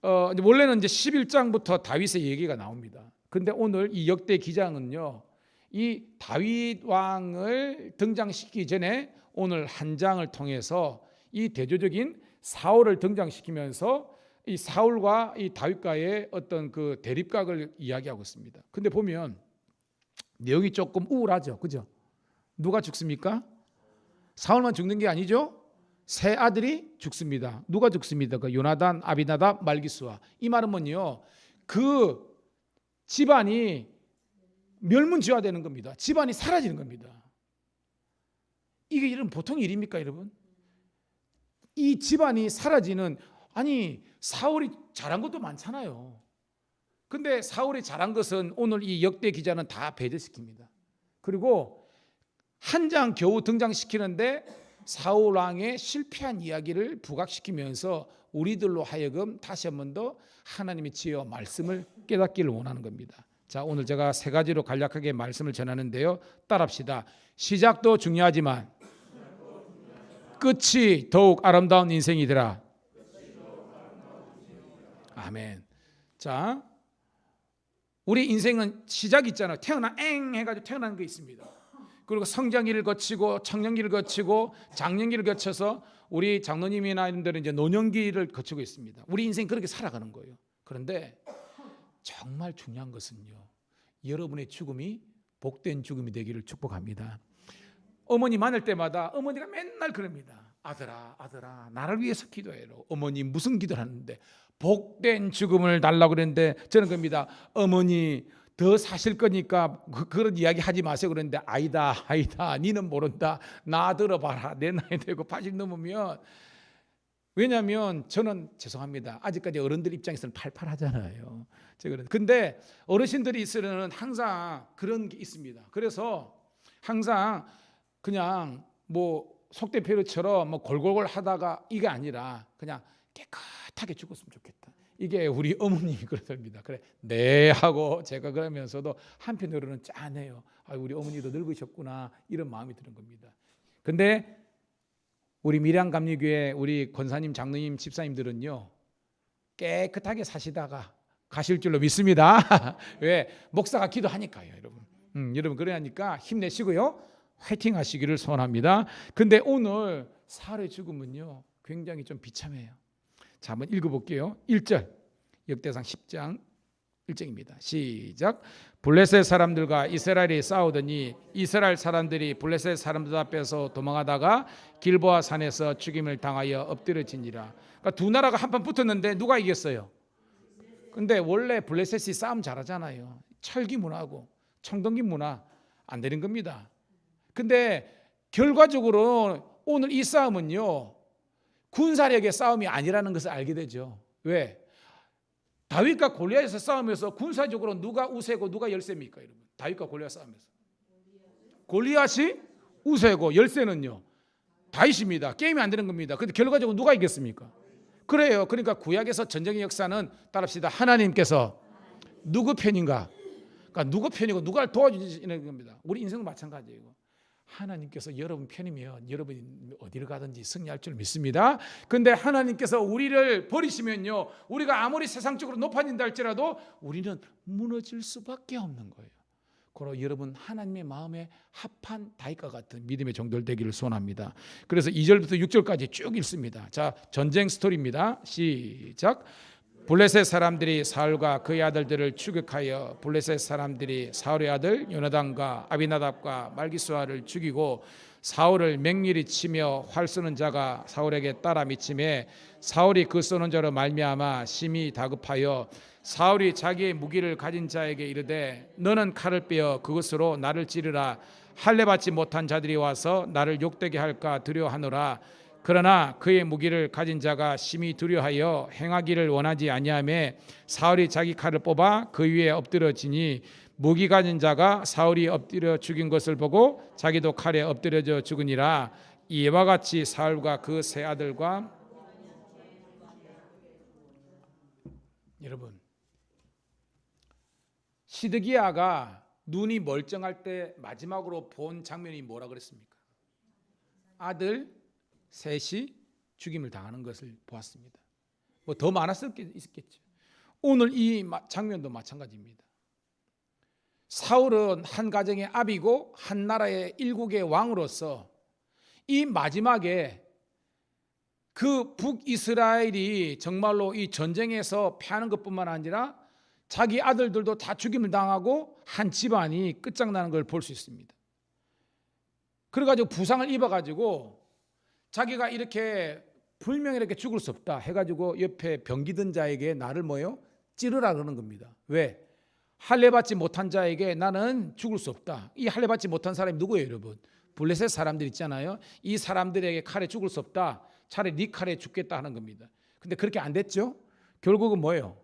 원래는 이제 11장부터 다윗의 얘기가 나옵니다. 근데 오늘 이 역대 기장은요, 이 다윗 왕을 등장시키기 전에 오늘 한 장을 통해서 이 대조적인 사울을 등장시키면서 이 사울과 이 다윗과의 어떤 그 대립각을 이야기하고 있습니다. 근데 보면 내용이 조금 우울하죠, 그죠? 누가 죽습니까? 사울만 죽는 게 아니죠. 세 아들이 죽습니다. 누가 죽습니다? 그 요나단, 아비나답, 말기수아. 이 말은 뭐요? 그 집안이 멸문지화되는 겁니다. 집안이 사라지는 겁니다. 이게 이런 보통 일입니까, 여러분? 이 집안이 사라지는, 아니 사울이 잘한 것도 많잖아요. 근데 사울이 잘한 것은 오늘 이 역대 기자는 다 배제시킵니다. 그리고 한 장 겨우 등장시키는데 사울 왕의 실패한 이야기를 부각시키면서 우리들로 하여금 다시 한 번 더 하나님의 지혜와 말씀을 깨닫기를 원하는 겁니다. 자, 오늘 제가 세 가지로 간략하게 말씀을 전하는데요, 따라합시다. 시작도 중요하지만 끝이 더욱 아름다운 인생이더라. 아멘. 자, 우리 인생은 시작이 있잖아요. 태어나 엥 해가지고 태어나는 게 있습니다. 그리고 성장기를 거치고 청년기를 거치고 장년기를 거쳐서 우리 장로님이나 이분들은 이제 노년기를 거치고 있습니다. 우리 인생 그렇게 살아가는 거예요. 그런데 정말 중요한 것은요, 여러분의 죽음이 복된 죽음이 되기를 축복합니다. 어머니 만날 때마다 어머니가 맨날 그럽니다. 아들아, 아들아, 나를 위해서 기도해라. 어머니 무슨 기도를 하는데 복된 죽음을 달라고 그랬는데 저는 겁니다. 어머니 더 사실 거니까 그런 이야기 하지 마세요. 그런데 아니다, 아니다, 니는 모른다. 나 들어봐라. 내 나이 되고 80 넘으면. 왜냐하면 저는 죄송합니다, 아직까지 어른들 입장에서는 팔팔하잖아요. 근데 어르신들이 있으면 항상 그런 게 있습니다. 그래서 항상 그냥 뭐 속대표처럼 뭐 골골골 하다가 이게 아니라 그냥 깨끗하게 죽었으면 좋겠다. 이게 우리 어머님이 그러십니다. 그래, 네 하고 제가 그러면서도 한편으로는 짠해요. 아, 우리 어머니도 늙으셨구나, 이런 마음이 드는 겁니다. 근데 우리 밀양감리교회 우리 권사님, 장로님, 집사님들은요, 깨끗하게 사시다가 가실 줄로 믿습니다. 왜? 목사가 기도하니까요, 여러분. 여러분 그러니까 힘내시고요, 화이팅 하시기를 소원합니다. 근데 오늘 사울의 죽음은요, 굉장히 좀 비참해요. 자, 한번 읽어볼게요. 1절, 역대상 10장 1절입니다. 시작. 블레셋 사람들과 이스라엘이 싸우더니 이스라엘 사람들이 블레셋 사람들 앞에서 도망하다가 길보아 산에서 죽임을 당하여 엎드려지니라. 그러니까 두 나라가 한판 붙었는데 누가 이겼어요? 근데 원래 블레셋이 싸움 잘하잖아요. 철기 문화고 청동기 문화 안 되는 겁니다. 근데 결과적으로 오늘 이 싸움은요, 군사력의 싸움이 아니라는 것을 알게 되죠. 왜? 다윗과 골리앗에서 싸우면서 군사적으로 누가 우세고 누가 열세입니까, 여러분? 다윗과 골리앗 싸우면서 골리앗이 우세고 열세는요 다윗입니다. 게임이 안 되는 겁니다. 근데 결과적으로 누가 이겼습니까? 그래요. 그러니까 구약에서 전쟁의 역사는 따라합시다. 하나님께서 누구 편인가? 그러니까 누구 편이고 누가 도와주시는 겁니다. 우리 인생은 마찬가지예요. 하나님께서 여러분 편이면 여러분이 어디를 가든지 승리할 줄 믿습니다. 근데 하나님께서 우리를 버리시면요, 우리가 아무리 세상적으로 높아진다 할지라도 우리는 무너질 수밖에 없는 거예요. 그러나 여러분 하나님의 마음에 합한 다윗과 같은 믿음의 종들 되기를 소원합니다. 그래서 2절부터 6절까지 쭉 읽습니다. 자, 전쟁 스토리입니다. 시작. 블레셋 사람들이 사울과 그의 아들들을 추격하여 블레셋 사람들이 사울의 아들 요나단과 아비나답과 말기수아를 죽이고 사울을 맹렬히 치며 활 쏘는 자가 사울에게 따라 미치매 사울이 그 쏘는 자로 말미암아 심히 다급하여 사울이 자기의 무기를 가진 자에게 이르되 너는 칼을 빼어 그것으로 나를 찌르라. 할례 받지 못한 자들이 와서 나를 욕되게 할까 두려워하노라. 그러나 그의 무기를 가진 자가 심히 두려워하여 행하기를 원하지 아니하매 사울이 자기 칼을 뽑아 그 위에 엎드러지니 무기 가진 자가 사울이 엎드려 죽인 것을 보고 자기도 칼에 엎드려져 죽으니라. 이와 같이 사울과 그 세 아들과 여러분 시드기야가 눈이 멀쩡할 때 마지막으로 본 장면이 뭐라 그랬습니까? 아들 셋이 죽임을 당하는 것을 보았습니다. 뭐 더 많았겠죠. 오늘 이 장면도 마찬가지입니다. 사울은 한 가정의 아비고 한 나라의 일국의 왕으로서 이 마지막에 그 북이스라엘이 정말로 이 전쟁에서 패하는 것뿐만 아니라 자기 아들들도 다 죽임을 당하고 한 집안이 끝장나는 걸 볼 수 있습니다. 그래가지고 부상을 입어가지고 자기가 이렇게 불명예 이렇게 죽을 수 없다 해가지고 옆에 병기든 자에게 나를 뭐요? 찌르라 그러는 겁니다. 왜? 할례 받지 못한 자에게 나는 죽을 수 없다. 이 할례 받지 못한 사람이 누구예요, 여러분? 블레셋 사람들 있잖아요. 이 사람들에게 칼에 죽을 수 없다. 차라리 네 칼에 죽겠다 하는 겁니다. 근데 그렇게 안 됐죠? 결국은 뭐예요?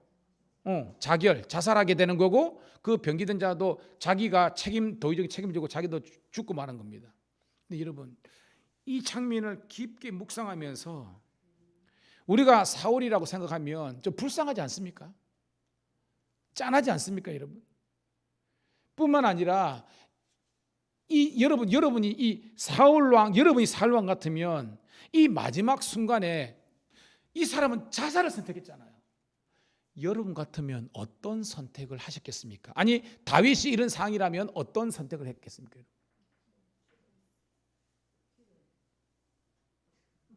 자살하게 되는 거고 그 병기든 자도 자기가 도의적인 책임을 지고 자기도 죽고 마는 겁니다. 근데 여러분 이 장면을 깊게 묵상하면서 우리가 사울이라고 생각하면 좀 불쌍하지 않습니까? 짠하지 않습니까, 여러분? 뿐만 아니라 여러분이 이 사울 왕 같으면 이 마지막 순간에 이 사람은 자살을 선택했잖아요. 여러분 같으면 어떤 선택을 하셨겠습니까? 아니 다윗이 이런 상황이라면 어떤 선택을 했겠습니까?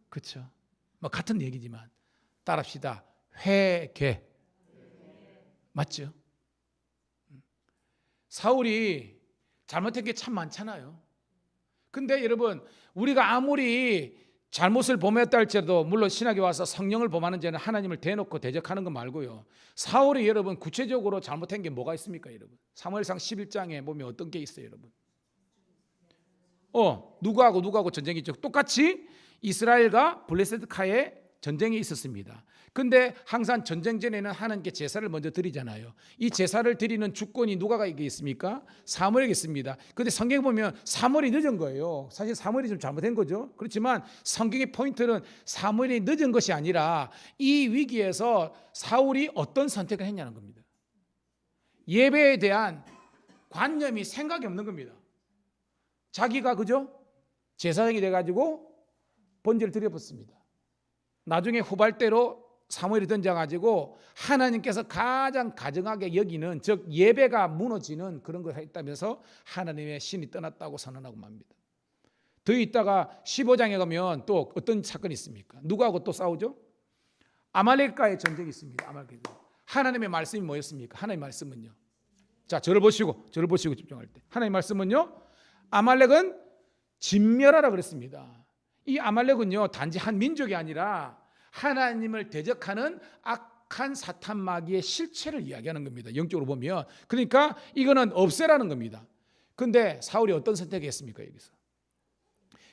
그렇죠. 뭐 같은 얘기지만 따라합시다. 회개. 맞죠? 사울이 잘못한 게 참 많잖아요. 근데 여러분 우리가 아무리 잘못을 범했다 할지라도 물론 신학에 와서 성령을 범하는 죄는 하나님을 대놓고 대적하는 거 말고요. 사울이 여러분 구체적으로 잘못한 게 뭐가 있습니까, 여러분? 사무엘상 11장에 보면 어떤 게 있어요, 여러분? 누구하고 전쟁이 있죠. 똑같이 이스라엘과 블레셋카의 전쟁이 있었습니다. 근데 항상 전쟁 전에는 하나님께 제사를 먼저 드리잖아요. 이 제사를 드리는 주권이 누가 있습니까? 사무엘에게 있습니다. 근데 성경에 보면 사무엘이 늦은 거예요. 사실 사무엘이 좀 잘못된 거죠. 그렇지만 성경의 포인트는 사무엘이 늦은 것이 아니라 이 위기에서 사울이 어떤 선택을 했냐는 겁니다. 예배에 대한 관념이 생각이 없는 겁니다. 자기가 그죠? 제사장이 돼가지고 번제를 드려봤습니다. 나중에 후발대로 사무엘이 던져가지고 하나님께서 가장 가증하게 여기는 즉 예배가 무너지는 그런 걸 했다면서 하나님의 신이 떠났다고 선언하고 맙니다. 더 있다가 15장에 가면 또 어떤 사건이 있습니까? 누구하고 또 싸우죠? 아말렉과의 전쟁이 있습니다. 아말렉. 하나님의 말씀이 뭐였습니까? 하나님의 말씀은요. 자, 저를 보시고 집중할 때 하나님의 말씀은요. 아말렉은 진멸하라 그랬습니다. 이 아말렉은요 단지 한 민족이 아니라 하나님을 대적하는 악한 사탄 마귀의 실체를 이야기하는 겁니다. 영적으로 보면. 그러니까 이거는 없애라는 겁니다. 근데 사울이 어떤 선택을 했습니까? 여기서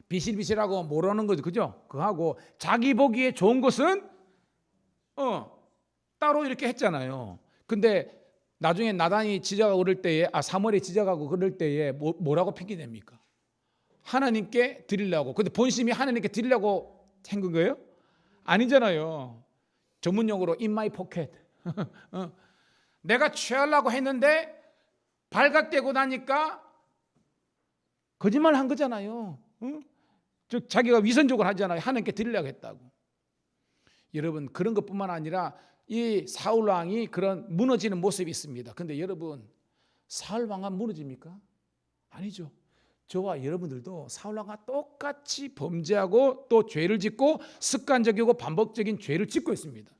비실비실하고 모르는 거죠, 그죠? 그하고 자기 보기에 좋은 것은 따로 이렇게 했잖아요. 근데 나중에 나단이 지적하고 그럴 때에 사무엘이 지적하고 그럴 때에 뭐라고 핑계냅니까? 하나님께 드리려고. 근데 본심이 하나님께 드리려고 한 거예요? 아니잖아요. 전문용어로 in my pocket. 내가 취하려고 했는데 발각되고 나니까 거짓말 한 거잖아요. 즉 자기가 위선적으로 하잖아요. 하나님께 드리려고 했다고. 여러분 그런 것뿐만 아니라 이 사울 왕이 그런 무너지는 모습이 있습니다. 근데 여러분 사울 왕은 무너집니까? 아니죠. 저와 여러분들도 사울왕과 똑같이 범죄하고 또 죄를 짓고 습관적이고 반복적인 죄를 짓고 있습니다.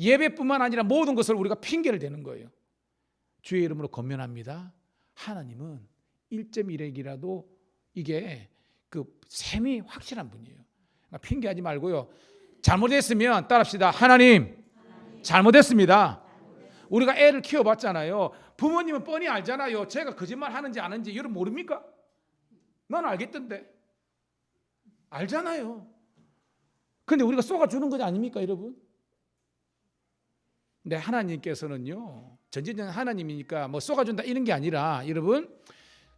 예배뿐만 아니라 모든 것을 우리가 핑계를 대는 거예요. 주의 이름으로 권면합니다. 하나님은 1.1핵이라도 이게 그 셈이 확실한 분이에요. 그러니까 핑계하지 말고요. 잘못했으면 따라합시다. 하나님, 잘못했습니다. 우리가 애를 키워봤잖아요. 부모님은 뻔히 알잖아요. 제가 거짓말 하는지 안 하는지 여러분 모릅니까? 난 알겠던데. 알잖아요. 근데 우리가 쏘아주는 것 아닙니까 여러분? 근데 하나님께서는요, 전지전능 하나님이니까 뭐 쏘아준다 이런 게 아니라 여러분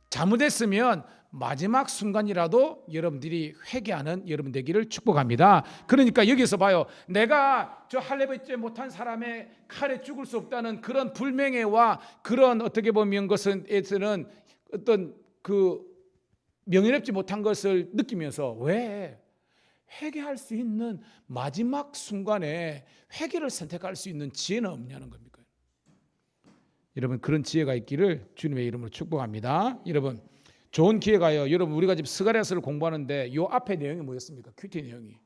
잘못했으면 마지막 순간이라도 여러분들이 회개하는 여러분 되기를 축복합니다. 그러니까 여기서 봐요. 내가 저 할례받지 못한 사람의 칼에 죽을 수 없다는 그런 불명예와 그런 어떻게 보면 것에서는 어떤 그 명예롭지 못한 것을 느끼면서 왜 회개할 수 있는 마지막 순간에 회개를 선택할 수 있는 지혜는 없냐는 겁니까? 여러분 그런 지혜가 있기를 주님의 이름으로 축복합니다. 여러분 좋은 기회가요. 여러분 우리가 지금 스가랴서를 공부하는데 요 앞에 내용이 뭐였습니까? 큐티 내용이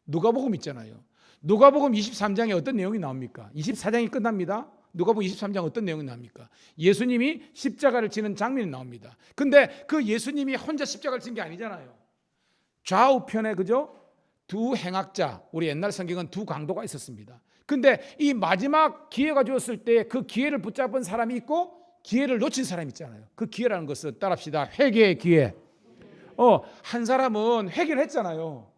누가복음 있잖아요. 누가복음 23장에 어떤 내용이 나옵니까? 24장이 끝납니다. 누가복음 23장 어떤 내용이 나옵니까? 예수님이 십자가를 지는 장면이 나옵니다. 근데 그 예수님이 혼자 십자가를 진 게 아니잖아요. 좌우편에 그죠? 두 행악자, 우리 옛날 성경은 두 강도가 있었습니다. 근데 이 마지막 기회가 주었을 때 그 기회를 붙잡은 사람이 있고 기회를 놓친 사람이 있잖아요. 그 기회라는 것은 따라합시다. 회개의 기회. 한 사람은 회개를 했잖아요.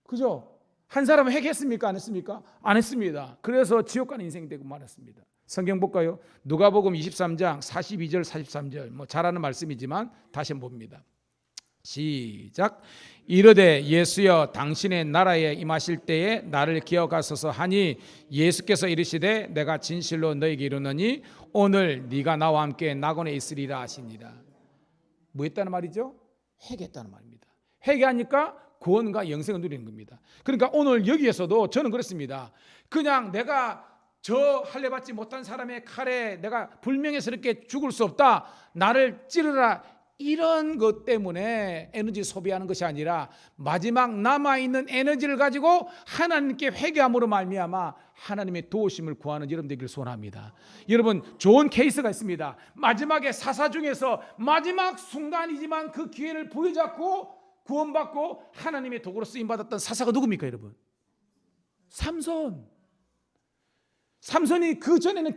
그죠? 한 사람은 회개했습니까? 안 했습니까? 안 했습니다. 그래서 지옥 가는 인생이 되고 말았습니다. 성경 볼까요? 누가복음 23장 42절 43절 뭐 잘 아는 말씀이지만 다시 한번 봅니다. 시작. 이르되 예수여 당신의 나라에 임하실 때에 나를 기억하소서 하니 예수께서 이르시되 내가 진실로 너에게 이르노니 오늘 네가 나와 함께 낙원에 있으리라 하시니라. 뭐 했다는 말이죠? 회개했다는 말입니다. 회개하니까 구원과 영생을 누리는 겁니다. 그러니까 오늘 여기에서도 저는 그렇습니다. 그냥 내가 저 할례받지 못한 사람의 칼에 내가 불명예스럽게 죽을 수 없다, 나를 찌르라, 이런 것 때문에 에너지 소비하는 것이 아니라 마지막 남아있는 에너지를 가지고 하나님께 회개함으로 말미암아 하나님의 도우심을 구하는 여러분 되기를 소원합니다. 여러분 좋은 케이스가 있습니다. 마지막에 사사 중에서 마지막 순간이지만 그 기회를 부여잡고 구원받고 하나님의 도구로 쓰임받았던 사사가 누굽니까 여러분? 삼손이 그 전에는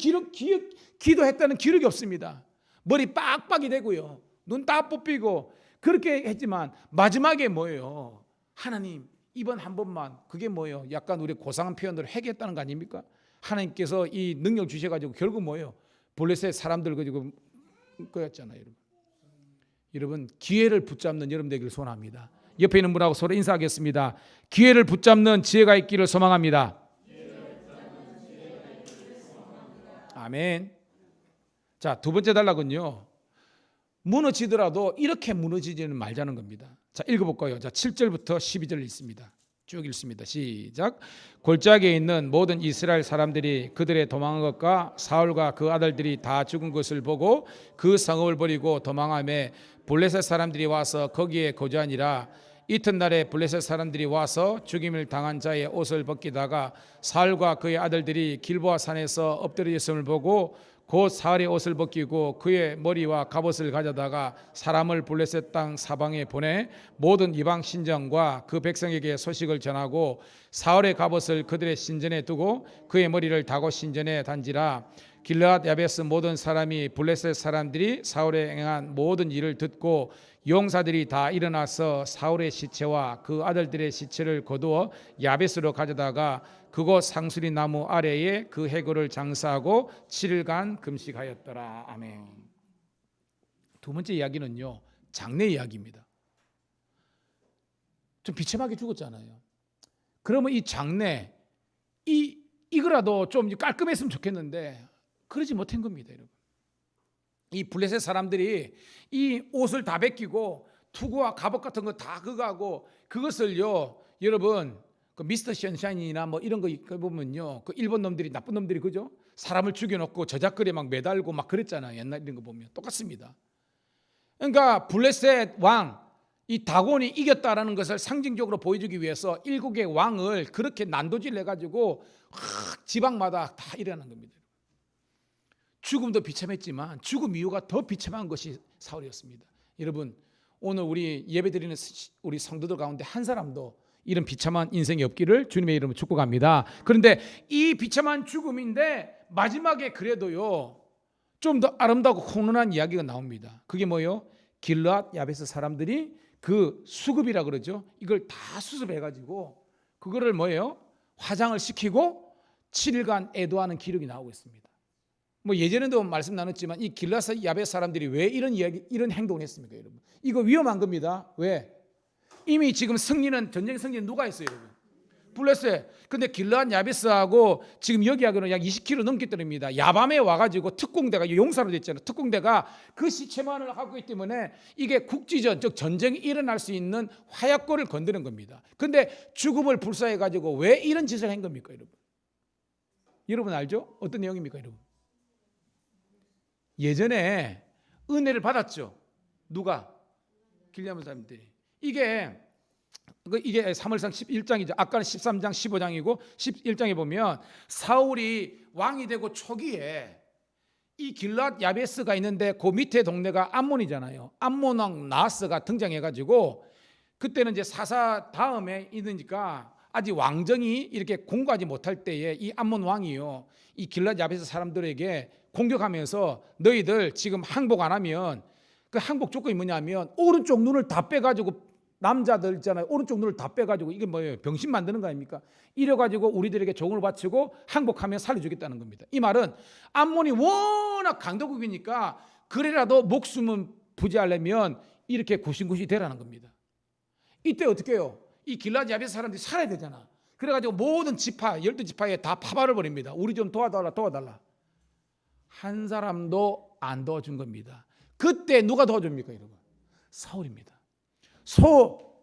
기도했다는 기록이 없습니다. 머리 빡빡이 되고요, 눈 다 뽑히고 그렇게 했지만 마지막에 뭐예요? 하나님 이번 한 번만, 그게 뭐예요? 약간 우리 고상한 표현으로 회개했다는 거 아닙니까? 하나님께서 이 능력 주셔가지고 결국 뭐예요? 블레셋 사람들 가지고 거였잖아요. 여러분 기회를 붙잡는 여러분 되기를 소원합니다. 옆에 있는 분하고 서로 인사하겠습니다. 기회를 붙잡는 지혜가 있기를 소망합니다. 아멘. 자, 두 번째 단락은요, 무너지더라도 이렇게 무너지지는 말자는 겁니다. 자, 읽어볼까요? 자, 7절부터 12절 있습니다. 쭉 읽습니다. 시작. 골짜기에 있는 모든 이스라엘 사람들이 그들의 도망한 것과 사울과 그 아들들이 다 죽은 것을 보고 그 성읍을 버리고 도망하며 블레셋 사람들이 와서 거기에 거주하니라. 이튿날에 블레셋 사람들이 와서 죽임을 당한 자의 옷을 벗기다가 사울과 그의 아들들이 길보아 산에서 엎드려졌음을 보고 곧 사울의 옷을 벗기고 그의 머리와 갑옷을 가져다가 사람을 블레셋 땅 사방에 보내 모든 이방 신정과 그 백성에게 소식을 전하고 사울의 갑옷을 그들의 신전에 두고 그의 머리를 다고 신전에 단지라. 길르앗 야베스 모든 사람이 블레셋 사람들이 사울의 행한 모든 일을 듣고 용사들이 다 일어나서 사울의 시체와 그 아들들의 시체를 거두어 야베스로 가져다가 그곳 상수리 나무 아래에 그 해골을 장사하고 7일간 금식하였더라. 아멘. 두 번째 이야기는요, 장례 이야기입니다. 좀 비참하게 죽었잖아요. 그러면 이 장례 이거라도 좀 깔끔했으면 좋겠는데 그러지 못한 겁니다, 여러분. 이 블레셋 사람들이 이 옷을 다 벗기고 투구와 갑옷 같은 거 다 그거하고 그것을요, 여러분 그 미스터 션샤인이나 뭐 이런 거 보면요, 그 일본 놈들이, 나쁜 놈들이 그죠? 사람을 죽여놓고 저작거리에 막 매달고 막 그랬잖아요. 옛날 이런 거 보면 똑같습니다. 그러니까 블레셋 왕 이 다곤이 이겼다라는 것을 상징적으로 보여주기 위해서 일국의 왕을 그렇게 난도질 해가지고 지방마다 다 일어나는 겁니다. 죽음도 비참했지만 죽음 이후가 더 비참한 것이 사울이었습니다. 여러분, 오늘 우리 예배드리는 우리 성도들 가운데 한 사람도 이런 비참한 인생이 없기를 주님의 이름으로 축복합니다. 그런데 이 비참한 죽음인데 마지막에 그래도요 좀 더 아름다고 훈훈한 이야기가 나옵니다. 그게 뭐예요? 길르앗 야베스 사람들이 그 수급이라 그러죠. 이걸 다 수습해가지고 그거를 뭐예요? 화장을 시키고 7일간 애도하는 기록이 나오고 있습니다. 뭐 예전에도 말씀 나눴지만 이 길르앗 야베스 사람들이 왜 이런 이야기, 이런 행동을 했습니까, 여러분? 이거 위험한 겁니다. 왜? 이미 지금 전쟁 승리는 누가 했어요, 여러분? 블레셋. 근데 길르앗 야베스하고 지금 여기 하기로는 약 20km 넘게 떨어집니다. 야밤에 와가지고 특공대가 용사로 됐잖아요. 특공대가 그 시체만을 하고 있기 때문에 이게 국지전, 즉 전쟁이 일어날 수 있는 화약고를 건드는 겁니다. 근데 죽음을 불사해가지고 왜 이런 짓을 한 겁니까, 여러분? 여러분 알죠? 어떤 내용입니까, 여러분? 예전에 은혜를 받았죠. 누가? 길르앗 사람들이. 이게 사무엘상 11장이죠. 아까는 13장 15장이고 11장에 보면 사울이 왕이 되고 초기에 이 길르앗 야베스가 있는데 그 밑에 동네가 암몬이잖아요. 암몬 왕 나하스가 등장해가지고 그때는 이제 사사 다음에 있으니까 아직 왕정이 이렇게 공고하지 못할 때에 이 암몬 왕이요 이 길르앗 야베스 사람들에게 공격하면서 너희들 지금 항복 안 하면 그 항복 조건이 뭐냐면 오른쪽 눈을 다 빼가지고 남자들 있잖아요. 오른쪽 눈을 다 빼가지고 이게 뭐예요? 병신 만드는 거 아닙니까? 이래가지고 우리들에게 종을 바치고 항복하면 살려주겠다는 겁니다. 이 말은 암몬이 워낙 강대국이니까 그래라도 목숨은 부지하려면 이렇게 구신굿이 되라는 겁니다. 이때 어떻게 해요? 이 길르앗 야베스 사람들이 살아야 되잖아. 그래가지고 모든 지파 12지파에 다 파발을 벌입니다. 우리 좀 도와달라. 한 사람도 안 도와준 겁니다. 그때 누가 도와줍니까, 여러분? 사울입니다.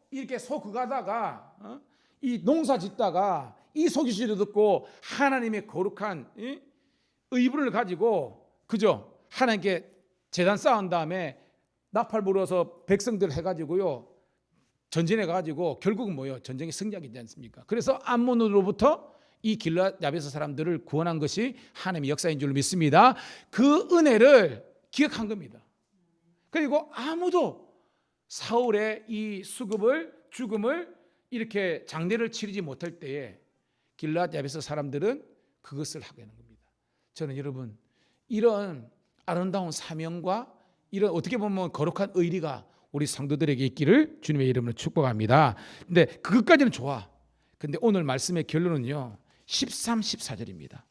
이렇게 소 그가다가 이 농사 짓다가 이 소식을 듣고 하나님의 거룩한 의분을 가지고 그죠? 하나님께 제단 쌓은 다음에 나팔 불어서 백성들 해가지고요 전진해 가지고 결국은 뭐예요? 전쟁의 승리하지 않습니까? 그래서 암몬으로부터 이 길르앗 야베스 사람들을 구원한 것이 하나님의 역사인 줄 믿습니다. 그 은혜를 기억한 겁니다. 그리고 아무도 사울의 이 죽음을 이렇게 장례를 치르지 못할 때에 길르앗 야베스 사람들은 그것을 하게 하는 겁니다. 저는 여러분 이런 아름다운 사명과 이런 어떻게 보면 거룩한 의리가 우리 성도들에게 있기를 주님의 이름으로 축복합니다. 근데 그것까지는 좋아. 근데 오늘 말씀의 결론은요 13, 14절입니다.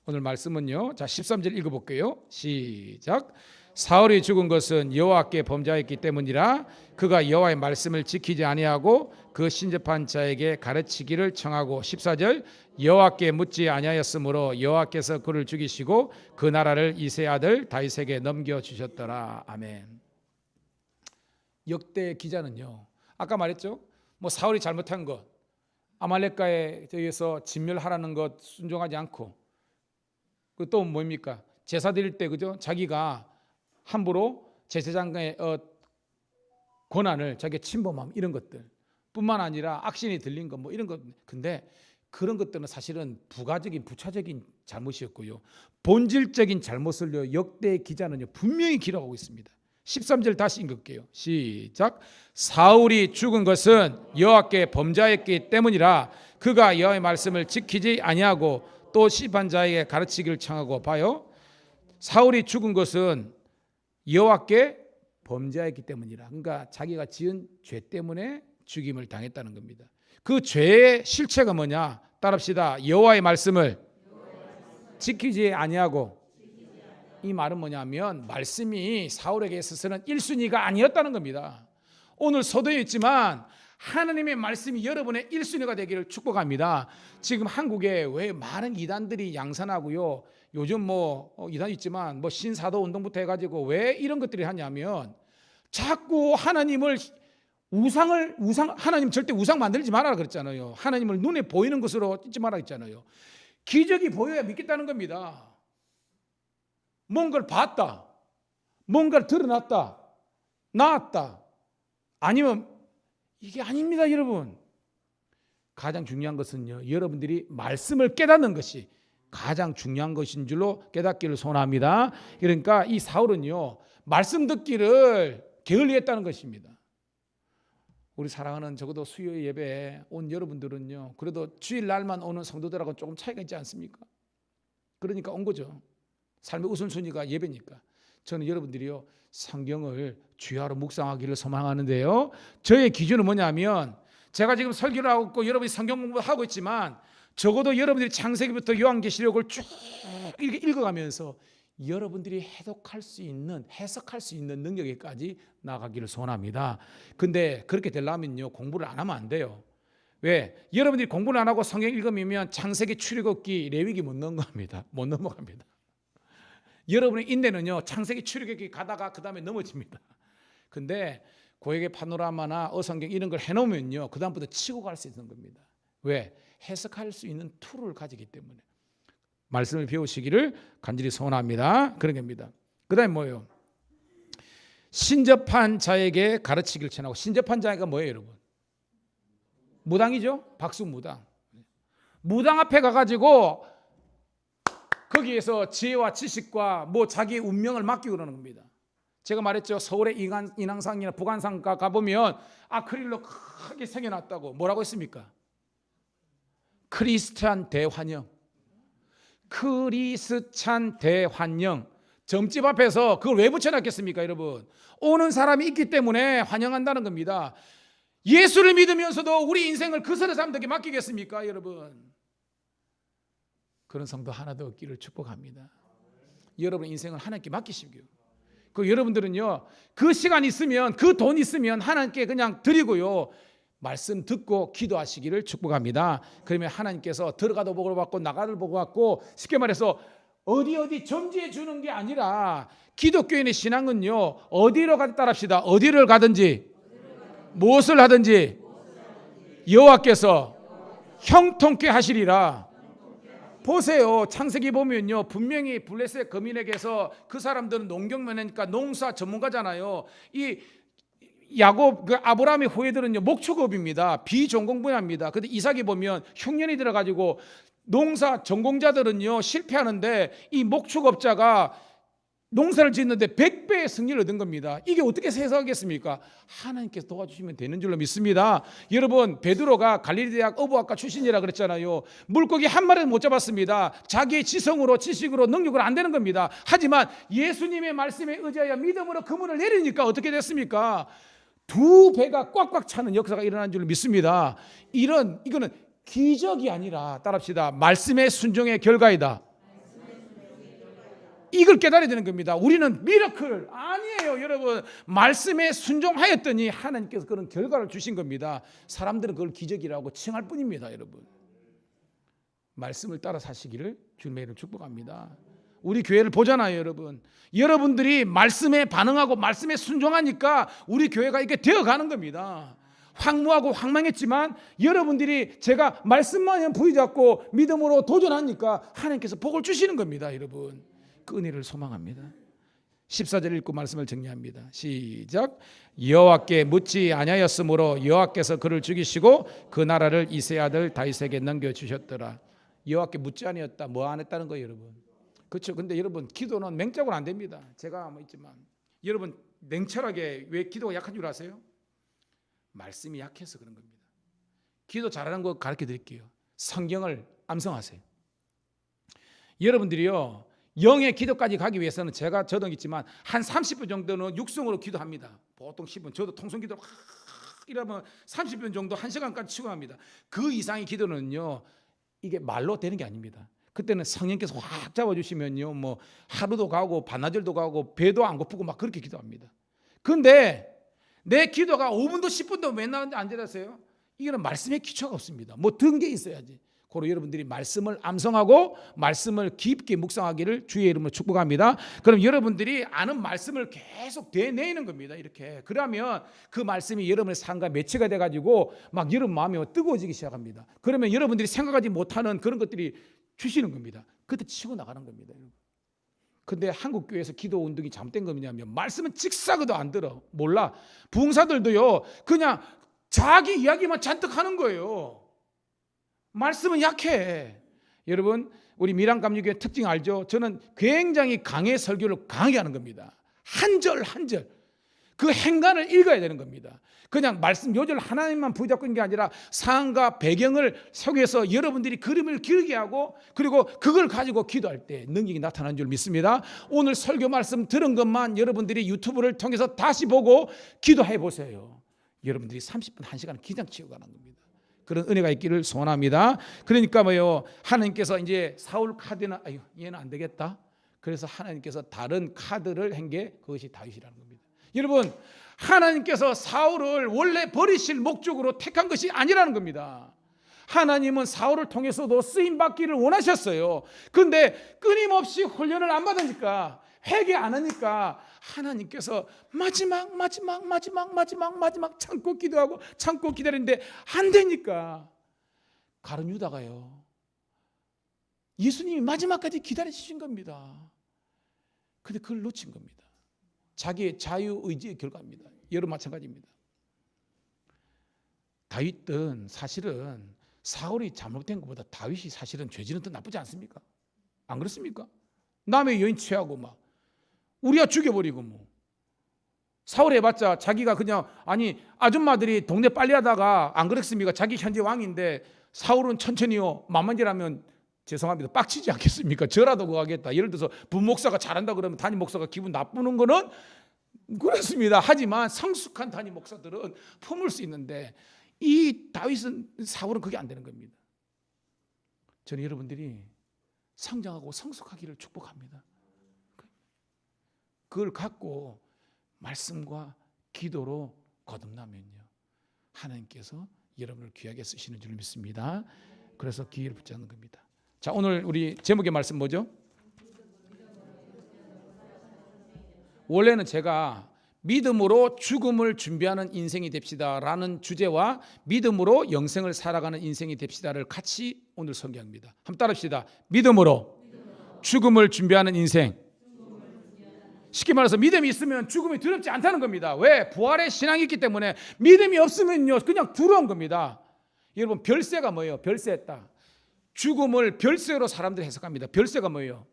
오늘 말씀은요 자 13절 읽어볼게요. 시작. 사울이 죽은 것은 여호와께 범죄하였기 때문이라 그가 여호와의 말씀을 지키지 아니하고 그 신접한 자에게 가르치기를 청하고 14절 여호와께 묻지 아니하였으므로 여호와께서 그를 죽이시고 그 나라를 이새의 아들 다윗에게 넘겨주셨더라. 아멘. 역대 기자는요 아까 말했죠 뭐 사울이 잘못한 것 아말렉과에 의해서 진멸하라는 것 순종하지 않고 그 또 뭡니까 제사 드릴 때 그죠 자기가 함부로 제사장의 권한을 자기 침범함 이런 것들 뿐만 아니라 악신이 들린 것 뭐 이런 것 근데 그런 것들은 사실은 부차적인 잘못이었고요 본질적인 잘못을요 역대 기자는요 분명히 기록하고 있습니다. 13절 다시 읽을게요. 시작. 사울이 죽은 것은 여호와께 범죄하였기 때문이라 그가 여호와의 말씀을 지키지 아니하고 또 심판 자에게 가르치기를 청하고 봐요. 사울이 죽은 것은 여호와께 범죄하였기 때문이라. 그러니까 자기가 지은 죄 때문에 죽임을 당했다는 겁니다. 그 죄의 실체가 뭐냐? 따라합시다. 여호와의 말씀을 지키지 아니하고 이 말은 뭐냐면 말씀이 사울에게 있어서는 1순위가 아니었다는 겁니다. 오늘 서도에 있지만 하나님의 말씀이 여러분의 1순위가 되기를 축복합니다. 지금 한국에 왜 많은 이단들이 양산하고요. 요즘 뭐 이단 있지만 뭐 신사도 운동부터 해가지고 왜 이런 것들이 하냐면 자꾸 하나님을 하나님 절대 우상 만들지 말아라 그랬잖아요. 하나님을 눈에 보이는 것으로 찍지 말아라 했잖아요. 기적이 보여야 믿겠다는 겁니다. 뭔가를 봤다, 뭔가를 드러났다, 나았다, 아니면 이게 아닙니다, 여러분. 가장 중요한 것은요, 여러분들이 말씀을 깨닫는 것이 가장 중요한 것인 줄로 깨닫기를 소원합니다. 그러니까 이 사울은요, 말씀 듣기를 게을리했다는 것입니다. 우리 사랑하는 적어도 수요 예배에 온 여러분들은요, 그래도 주일날만 오는 성도들하고 조금 차이가 있지 않습니까? 그러니까 온 거죠. 삶의 우선순위가 예배니까. 저는 여러분들이요, 성경을 주야로 묵상하기를 소망하는데요, 저의 기준은 뭐냐면, 제가 지금 설교를 하고 있고 여러분이 성경 공부를 하고 있지만 적어도 여러분들이 창세기부터 요한계시록을 쭉 이렇게 읽어가면서 여러분들이 해석할 수 있는 능력에까지 나가기를 소원합니다. 근데 그렇게 되려면요, 공부를 안 하면 안 돼요. 왜? 여러분들이 공부를 안 하고 성경 읽으면 창세기, 출애굽기, 레위기 못 넘어갑니다. 못 넘어갑니다. 여러분의 인내는요, 창세기, 출애굽기 가다가 그 다음에 넘어집니다. 근데 고역의 파노라마나 어성경 이런 걸 해놓으면요, 그 다음부터 치고 갈 수 있는 겁니다. 왜? 해석할 수 있는 툴을 가지기 때문에. 말씀을 배우시기를 간절히 소원합니다. 그런 겁니다. 그 다음에 뭐예요? 신접한 자에게 가르치기를 전하고. 신접한 자가 뭐예요, 여러분? 무당이죠? 박수무당. 무당 앞에 가가지고 거기에서 지혜와 지식과 뭐 자기 운명을 맡기고 그러는 겁니다. 제가 말했죠. 서울의 인왕산이나 북한산 가보면 아크릴로 크게 새겨놨다고. 뭐라고 했습니까? 크리스찬 대환영. 크리스찬 대환영. 점집 앞에서 그걸 왜 붙여놨겠습니까, 여러분? 오는 사람이 있기 때문에 환영한다는 겁니다. 예수를 믿으면서도 우리 인생을 그 서로 사람들에게 맡기겠습니까, 여러분? 그런 성도 하나도 없기를 축복합니다. 여러분 인생을 하나님께 맡기시고요. 그 여러분들은요, 그 시간 있으면, 그 돈 있으면 하나님께 그냥 드리고요, 말씀 듣고 기도하시기를 축복합니다. 그러면 하나님께서 들어가도 복을 받고 나가도 복을 받고, 쉽게 말해서 어디 점지해 주는 게 아니라, 기독교인의 신앙은요, 어디로 가든 따라합시다. 어디를 가든지 무엇을 하든지 여호와께서 형통케 하시리라. 보세요. 창세기 보면요, 분명히 블레셋 거민에게서, 그 사람들은 농경면이니까 농사 전문가잖아요. 이 야곱, 그 아브라함의 후예들은요, 목축업입니다. 비전공 분야입니다. 근데 이삭이 보면 흉년이 들어가지고 농사 전공자들은요 실패하는데, 이 목축업자가 농사를 짓는데 100배의 승리를 얻은 겁니다. 이게 어떻게 해석하겠습니까? 하나님께서 도와주시면 되는 줄로 믿습니다. 여러분, 베드로가 갈릴리대학 어부학과 출신이라 그랬잖아요. 물고기 한 마리도 못 잡았습니다. 자기의 지성으로, 지식으로, 능력으로 안 되는 겁니다. 하지만 예수님의 말씀에 의지하여 믿음으로 그물을 내리니까 어떻게 됐습니까? 2배가 꽉꽉 차는 역사가 일어난 줄로 믿습니다. 이거는 기적이 아니라, 따라합시다, 말씀의 순종의 결과이다. 이걸 깨달아야 되는 겁니다. 우리는 미라클 아니에요, 여러분. 말씀에 순종하였더니 하나님께서 그런 결과를 주신 겁니다. 사람들은 그걸 기적이라고 칭할 뿐입니다, 여러분. 말씀을 따라 사시기를 주님의 이름으로 축복합니다. 우리 교회를 보잖아요, 여러분. 여러분들이 말씀에 반응하고 말씀에 순종하니까 우리 교회가 이렇게 되어가는 겁니다. 황무하고 황망했지만 여러분들이 제가 말씀만 부여잡고 믿음으로 도전하니까 하나님께서 복을 주시는 겁니다, 여러분. 그 은혜를 소망합니다. 14절 읽고 말씀을 정리합니다. 시작. 여호와께 묻지 아니하였으므로 여호와께서 그를 죽이시고 그 나라를 이새의 아들 다윗에게 넘겨주셨더라. 여호와께 묻지 아니었다. 뭐 안 했다는 거예요, 여러분. 그렇죠. 근데 여러분, 기도는 맹짝으로 안 됩니다. 제가 뭐 있지만, 여러분 냉철하게 왜 기도가 약한 줄 아세요? 말씀이 약해서 그런 겁니다. 기도 잘하는 거 가르쳐 드릴게요. 성경을 암송하세요. 여러분들이요, 영의 기도까지 가기 위해서는 저도 있지만 한 30분 정도는 육성으로 기도합니다. 보통 10분, 저도 통성기도 이러면 30분 정도 1시간까지 치고 합니다. 그 이상의 기도는요, 이게 말로 되는 게 아닙니다. 그때는 성령께서 확 잡아주시면요, 뭐 하루도 가고 반나절도 가고 배도 안 고프고 막 그렇게 기도합니다. 근데 내 기도가 5분도 10분도 맨날 안 되라서요, 이거는 말씀에 기초가 없습니다. 뭐 든 게 있어야지. 고로 여러분들이 말씀을 암송하고 말씀을 깊게 묵상하기를 주의 이름으로 축복합니다. 그럼 여러분들이 아는 말씀을 계속 되뇌이는 겁니다. 이렇게. 그러면 그 말씀이 여러분의 삶과 매치가 돼가지고 막 여러분 마음이 뜨거워지기 시작합니다. 그러면 여러분들이 생각하지 못하는 그런 것들이 주시는 겁니다. 그때 치고 나가는 겁니다. 근데 한국 교회에서 기도 운동이 잘못된 거냐면, 말씀은 직사그도 안 들어. 몰라. 부흥사들도요, 그냥 자기 이야기만 잔뜩 하는 거예요. 말씀은 약해. 여러분, 우리 밀양감리교회 특징 알죠? 저는 굉장히 강의 설교를 강하게 하는 겁니다. 한 절 한 절 그 행간을 읽어야 되는 겁니다. 그냥 말씀 요절 하나님만 부여잡고 있는 게 아니라 상황과 배경을 속에서 여러분들이 그림을 그리게 하고, 그리고 그걸 가지고 기도할 때 능력이 나타나는 줄 믿습니다. 오늘 설교 말씀 들은 것만 여러분들이 유튜브를 통해서 다시 보고 기도해 보세요. 여러분들이 30분 1시간 기장 치고 가는 겁니다. 그런 은혜가 있기를 소원합니다. 그러니까 뭐요, 하나님께서 이제 사울 카드는 아유 얘는 안 되겠다. 그래서 하나님께서 다른 카드를 한 게 그것이 다윗이라는 겁니다. 여러분, 하나님께서 사울을 원래 버리실 목적으로 택한 것이 아니라는 겁니다. 하나님은 사울을 통해서도 쓰임 받기를 원하셨어요. 그런데 끊임없이 훈련을 안 받으니까, 회개 안 하니까 하나님께서 마지막 참고 기도하고 참고 기다리는데 안 되니까 가룟 유다가요, 예수님이 마지막까지 기다리신 겁니다. 근데 그걸 놓친 겁니다. 자기의 자유의지의 결과입니다. 여러분 마찬가지입니다. 다윗은 사실은 사울이 잘못된 것보다 다윗이 사실은 죄질은 더 나쁘지 않습니까? 안 그렇습니까? 남의 여인 취하고 막 우리가 죽여버리고, 뭐 사울 해봤자 자기가 그냥, 아니 아줌마들이 동네 빨래하다가 안 그렇습니까? 자기 현재 왕인데 사울은 천천히요 만만질하면 죄송합니다 빡치지 않겠습니까? 저라도 그거 하겠다. 예를 들어서 부목사가 잘한다 그러면 담임 목사가 기분 나쁘는 거는 그렇습니다. 하지만 성숙한 담임 목사들은 품을 수 있는데, 이 다윗은, 사울은 그게 안 되는 겁니다. 저는 여러분들이 성장하고 성숙하기를 축복합니다. 그걸 갖고 말씀과 기도로 거듭나면요, 하나님께서 여러분을 귀하게 쓰시는 줄 믿습니다. 그래서 기회를 붙잡는 겁니다. 자, 오늘 우리 제목의 말씀 뭐죠? 원래는 제가 믿음으로 죽음을 준비하는 인생이 됩시다 라는 주제와 믿음으로 영생을 살아가는 인생이 됩시다를 같이 오늘 설교합니다. 한번 따라합시다. 믿음으로 죽음을 준비하는 인생. 쉽게 말해서 믿음이 있으면 죽음이 두렵지 않다는 겁니다. 왜? 부활의 신앙이 있기 때문에. 믿음이 없으면요 그냥 두려운 겁니다. 여러분, 별세가 뭐예요? 별세했다. 죽음을 별세로 사람들이 해석합니다. 별세가 뭐예요?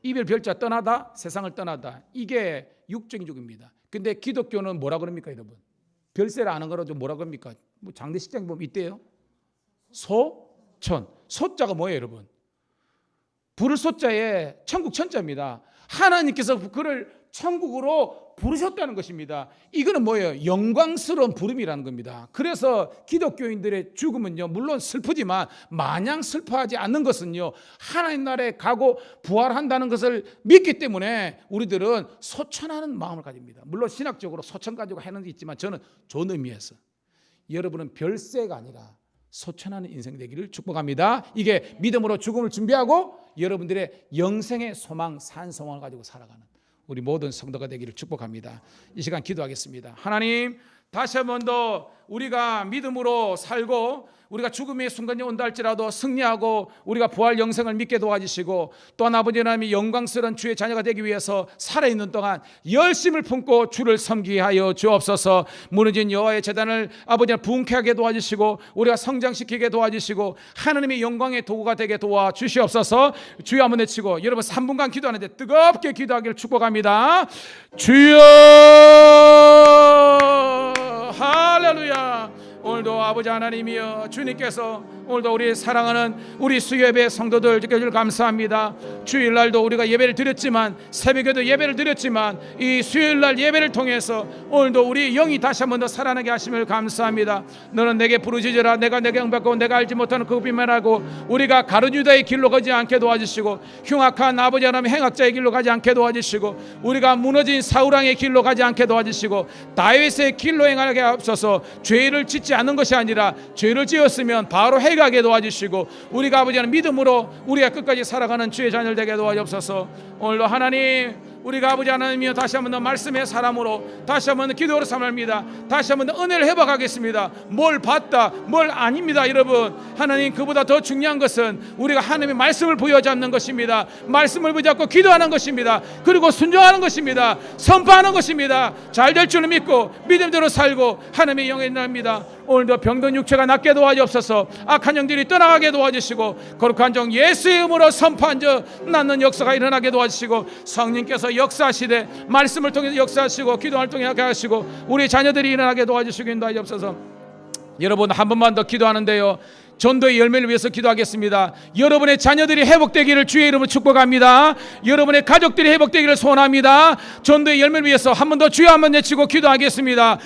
이별 별자 떠나다, 세상을 떠나다. 이게 육적인 죽음입니다. 근데 기독교는 뭐라 그럽니까, 여러분? 별세를 아는 거로 좀 뭐라 그럽니까? 뭐 장례식장 보면 있대요. 소천. 소자가 뭐예요, 여러분? 부를 소자에 천국 천자입니다. 하나님께서 그를 천국으로 부르셨다는 것입니다. 이거는 뭐예요? 영광스러운 부름이라는 겁니다. 그래서 기독교인들의 죽음은요, 물론 슬프지만 마냥 슬퍼하지 않는 것은요, 하나님 나라에 가고 부활한다는 것을 믿기 때문에 우리들은 소천하는 마음을 가집니다. 물론 신학적으로 소천 가지고 하는 게 있지만, 저는 좋은 의미에서 여러분은 별세가 아니라 소천하는 인생 되기를 축복합니다. 이게 믿음으로 죽음을 준비하고 여러분들의 영생의 소망, 산소망을 가지고 살아가는 우리 모든 성도가 되기를 축복합니다. 이 시간 기도하겠습니다. 하나님, 다시 한 번 더 우리가 믿음으로 살고 우리가 죽음의 순간이 온다 할지라도 승리하고 우리가 부활 영생을 믿게 도와주시고, 또한 아버지 하나님이 영광스러운 주의 자녀가 되기 위해서 살아있는 동안 열심을 품고 주를 섬기게 하여 주옵소서. 무너진 여호와의 제단을 아버지 하나님 부흥케 하게 도와주시고 우리가 성장시키게 도와주시고 하나님의 영광의 도구가 되게 도와주시옵소서. 주여 한번 외치고 여러분 3분간 기도하는데 뜨겁게 기도하기를 축복합니다. 주여, 할렐루야. 오늘도 아버지 하나님이여, 주님께서 오늘도 우리 사랑하는 우리 수요예배 성도들 지켜주길 감사합니다. 주일날도 우리가 예배를 드렸지만, 새벽에도 예배를 드렸지만, 이 수요일날 예배를 통해서 오늘도 우리 영이 다시 한 번 더 살아나게 하심을 감사합니다. 너는 내게 부르짖으라. 내가 내게 응답하고 내가 알지 못하는 그 비밀하고, 우리가 가룟 유다의 길로 가지 않게 도와주시고 흉악한 아버지 하나님 행악자의 길로 가지 않게 도와주시고, 우리가 무너진 사울왕의 길로 가지 않게 도와주시고 다윗의 길로 행하게 하옵소서. 죄를 짓지 않는 것이 아니라 죄를 지었으면 바로 해가게 도와주시고, 우리가 아버지 하나님 믿음으로 우리가 끝까지 살아가는 주의 자녀들 되게 도와주옵소서. 오늘도 하나님 우리가 아버지 하나님이여 다시 한번 더 말씀의 사람으로 다시 한번 더 기도로 삼합니다. 다시 한번 더 은혜를 회복하겠습니다. 뭘 봤다 뭘 아닙니다. 여러분, 하나님 그보다 더 중요한 것은 우리가 하나님의 말씀을 부여잡는 것입니다. 말씀을 부여잡고 기도하는 것입니다. 그리고 순종하는 것입니다. 선포하는 것입니다. 잘 될 줄 믿고 믿음대로 살고 하나님의 영에 나옵니다. 오늘도 병든 육체가 낫게 도와주옵소서. 악한 영들이 떠나가게 도와주시고 거룩한 종 예수의 이름으로 선포한 저 낫는 역사가 일어나게 도와주시고 성령께서 역사하시되 말씀을 통해서 역사하시고 기도를 통해 하시고 우리 자녀들이 일어나게 도와주시고 인도하옵소서. 여러분, 한 번만 더 기도하는데요, 전도의 열매를 위해서 기도하겠습니다. 여러분의 자녀들이 회복되기를 주의 이름으로 축복합니다. 여러분의 가족들이 회복되기를 소원합니다. 전도의 열매를 위해서 한 번 더 주여 한번 외치고 기도하겠습니다.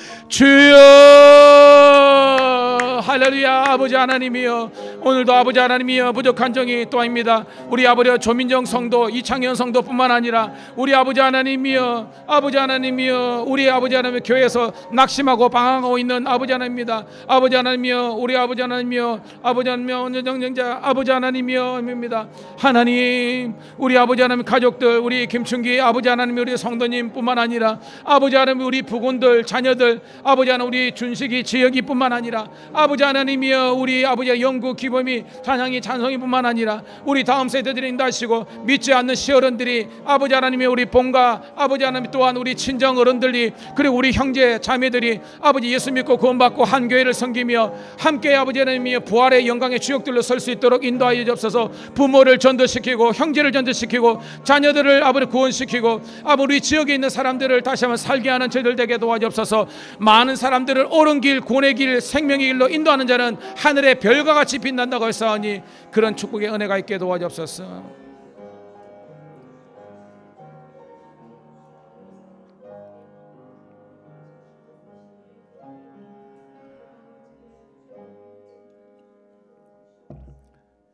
주여, 할렐루야. 아버지 하나님이여, 오늘도 아버지 하나님이여 부족한 정이 또합니다. 우리 아버지 조민정 성도, 이창현 성도뿐만 아니라 우리 아버지 하나님이여, 아버지 하나님이여, 우리 아버지 하나님 교회에서 낙심하고 방황하고 있는 아버지 하나님입니다. 아버지 하나님이여, 우리 아버지 하나님이여, 아버지 하나님이여, 언제정정자 아버지 하나님이여입니다. 하나님, 우리 아버지 하나님 가족들, 우리 김춘기 아버지 하나님, 우리 성도님뿐만 아니라 아버지 하나님 우리 부군들 자녀들, 아버지 하나님 우리 준식이 지역이뿐만 아니라 아버지 하나님이여, 우리 아버지 영구 기범이 찬양이 찬송이뿐만 아니라 우리 다음 세대들이 인도하시고 믿지 않는 시어른들이 아버지 하나님이 우리 본가 아버지 하나님 또한 우리 친정 어른들이 그리고 우리 형제 자매들이 아버지 예수 믿고 구원받고 한 교회를 섬기며 함께 아버지 하나님이 부활의 영광의 주역들로 설 수 있도록 인도하여 주옵소서. 부모를 전도시키고 형제를 전도시키고 자녀들을 아버지 구원시키고 아버지 우리 지역에 있는 사람들을 다시 한번 살게 하는 저희들 되게 도와주옵소서. 많은 사람들을 옳은 길 구원의 길 생명의 길로 인도하는 자는 하늘의 별과 같이 빛난다고 했사오니 그런 축복의 은혜가 있게 도와주옵소서.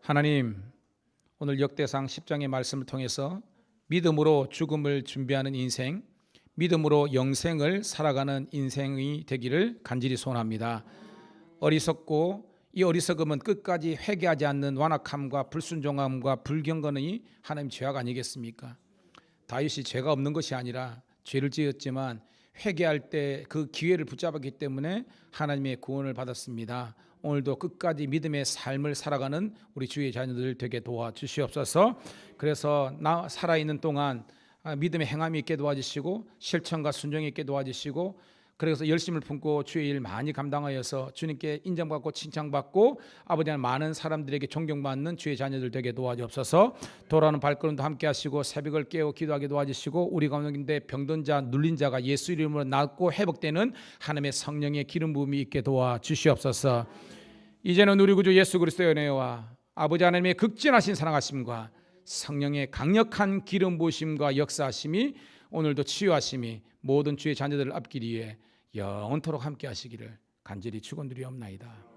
하나님, 오늘 역대상 10장의 말씀을 통해서 믿음으로 죽음을 준비하는 인생, 믿음으로 영생을 살아가는 인생이 되기를 간절히 소원합니다. 어리석고 이 어리석음은 끝까지 회개하지 않는 완악함과 불순종함과 불경건이 하나님 죄악 아니겠습니까? 다윗이 죄가 없는 것이 아니라 죄를 지었지만 회개할 때 그 기회를 붙잡았기 때문에 하나님의 구원을 받았습니다. 오늘도 끝까지 믿음의 삶을 살아가는 우리 주의 자녀들 되게 도와주시옵소서. 그래서 나 살아있는 동안 믿음의 행함이 있게 도와주시고 실천과 순종이 있게 도와주시고 그래서 열심을 품고 주의 일 많이 감당하여서 주님께 인정받고 칭찬받고 아버지 하나님 많은 사람들에게 존경받는 주의 자녀들 되게 도와주옵소서. 돌아오는 발걸음도 함께 하시고 새벽을 깨워 기도하게 도와주시고 우리 가운데 병든 자 눌린 자가 예수 이름으로 낫고 회복되는 하나님의 성령의 기름 부음이 있게 도와주시옵소서. 이제는 우리 구주 예수 그리스도의 은혜와 아버지 하나님의 극진하신 사랑하심과 성령의 강력한 기름 부으심과 역사하심이 오늘도 치유하심이 모든 주의 자녀들을 앞길 위해 영원토록 함께 하시기를 간절히 축원드리옵나이다.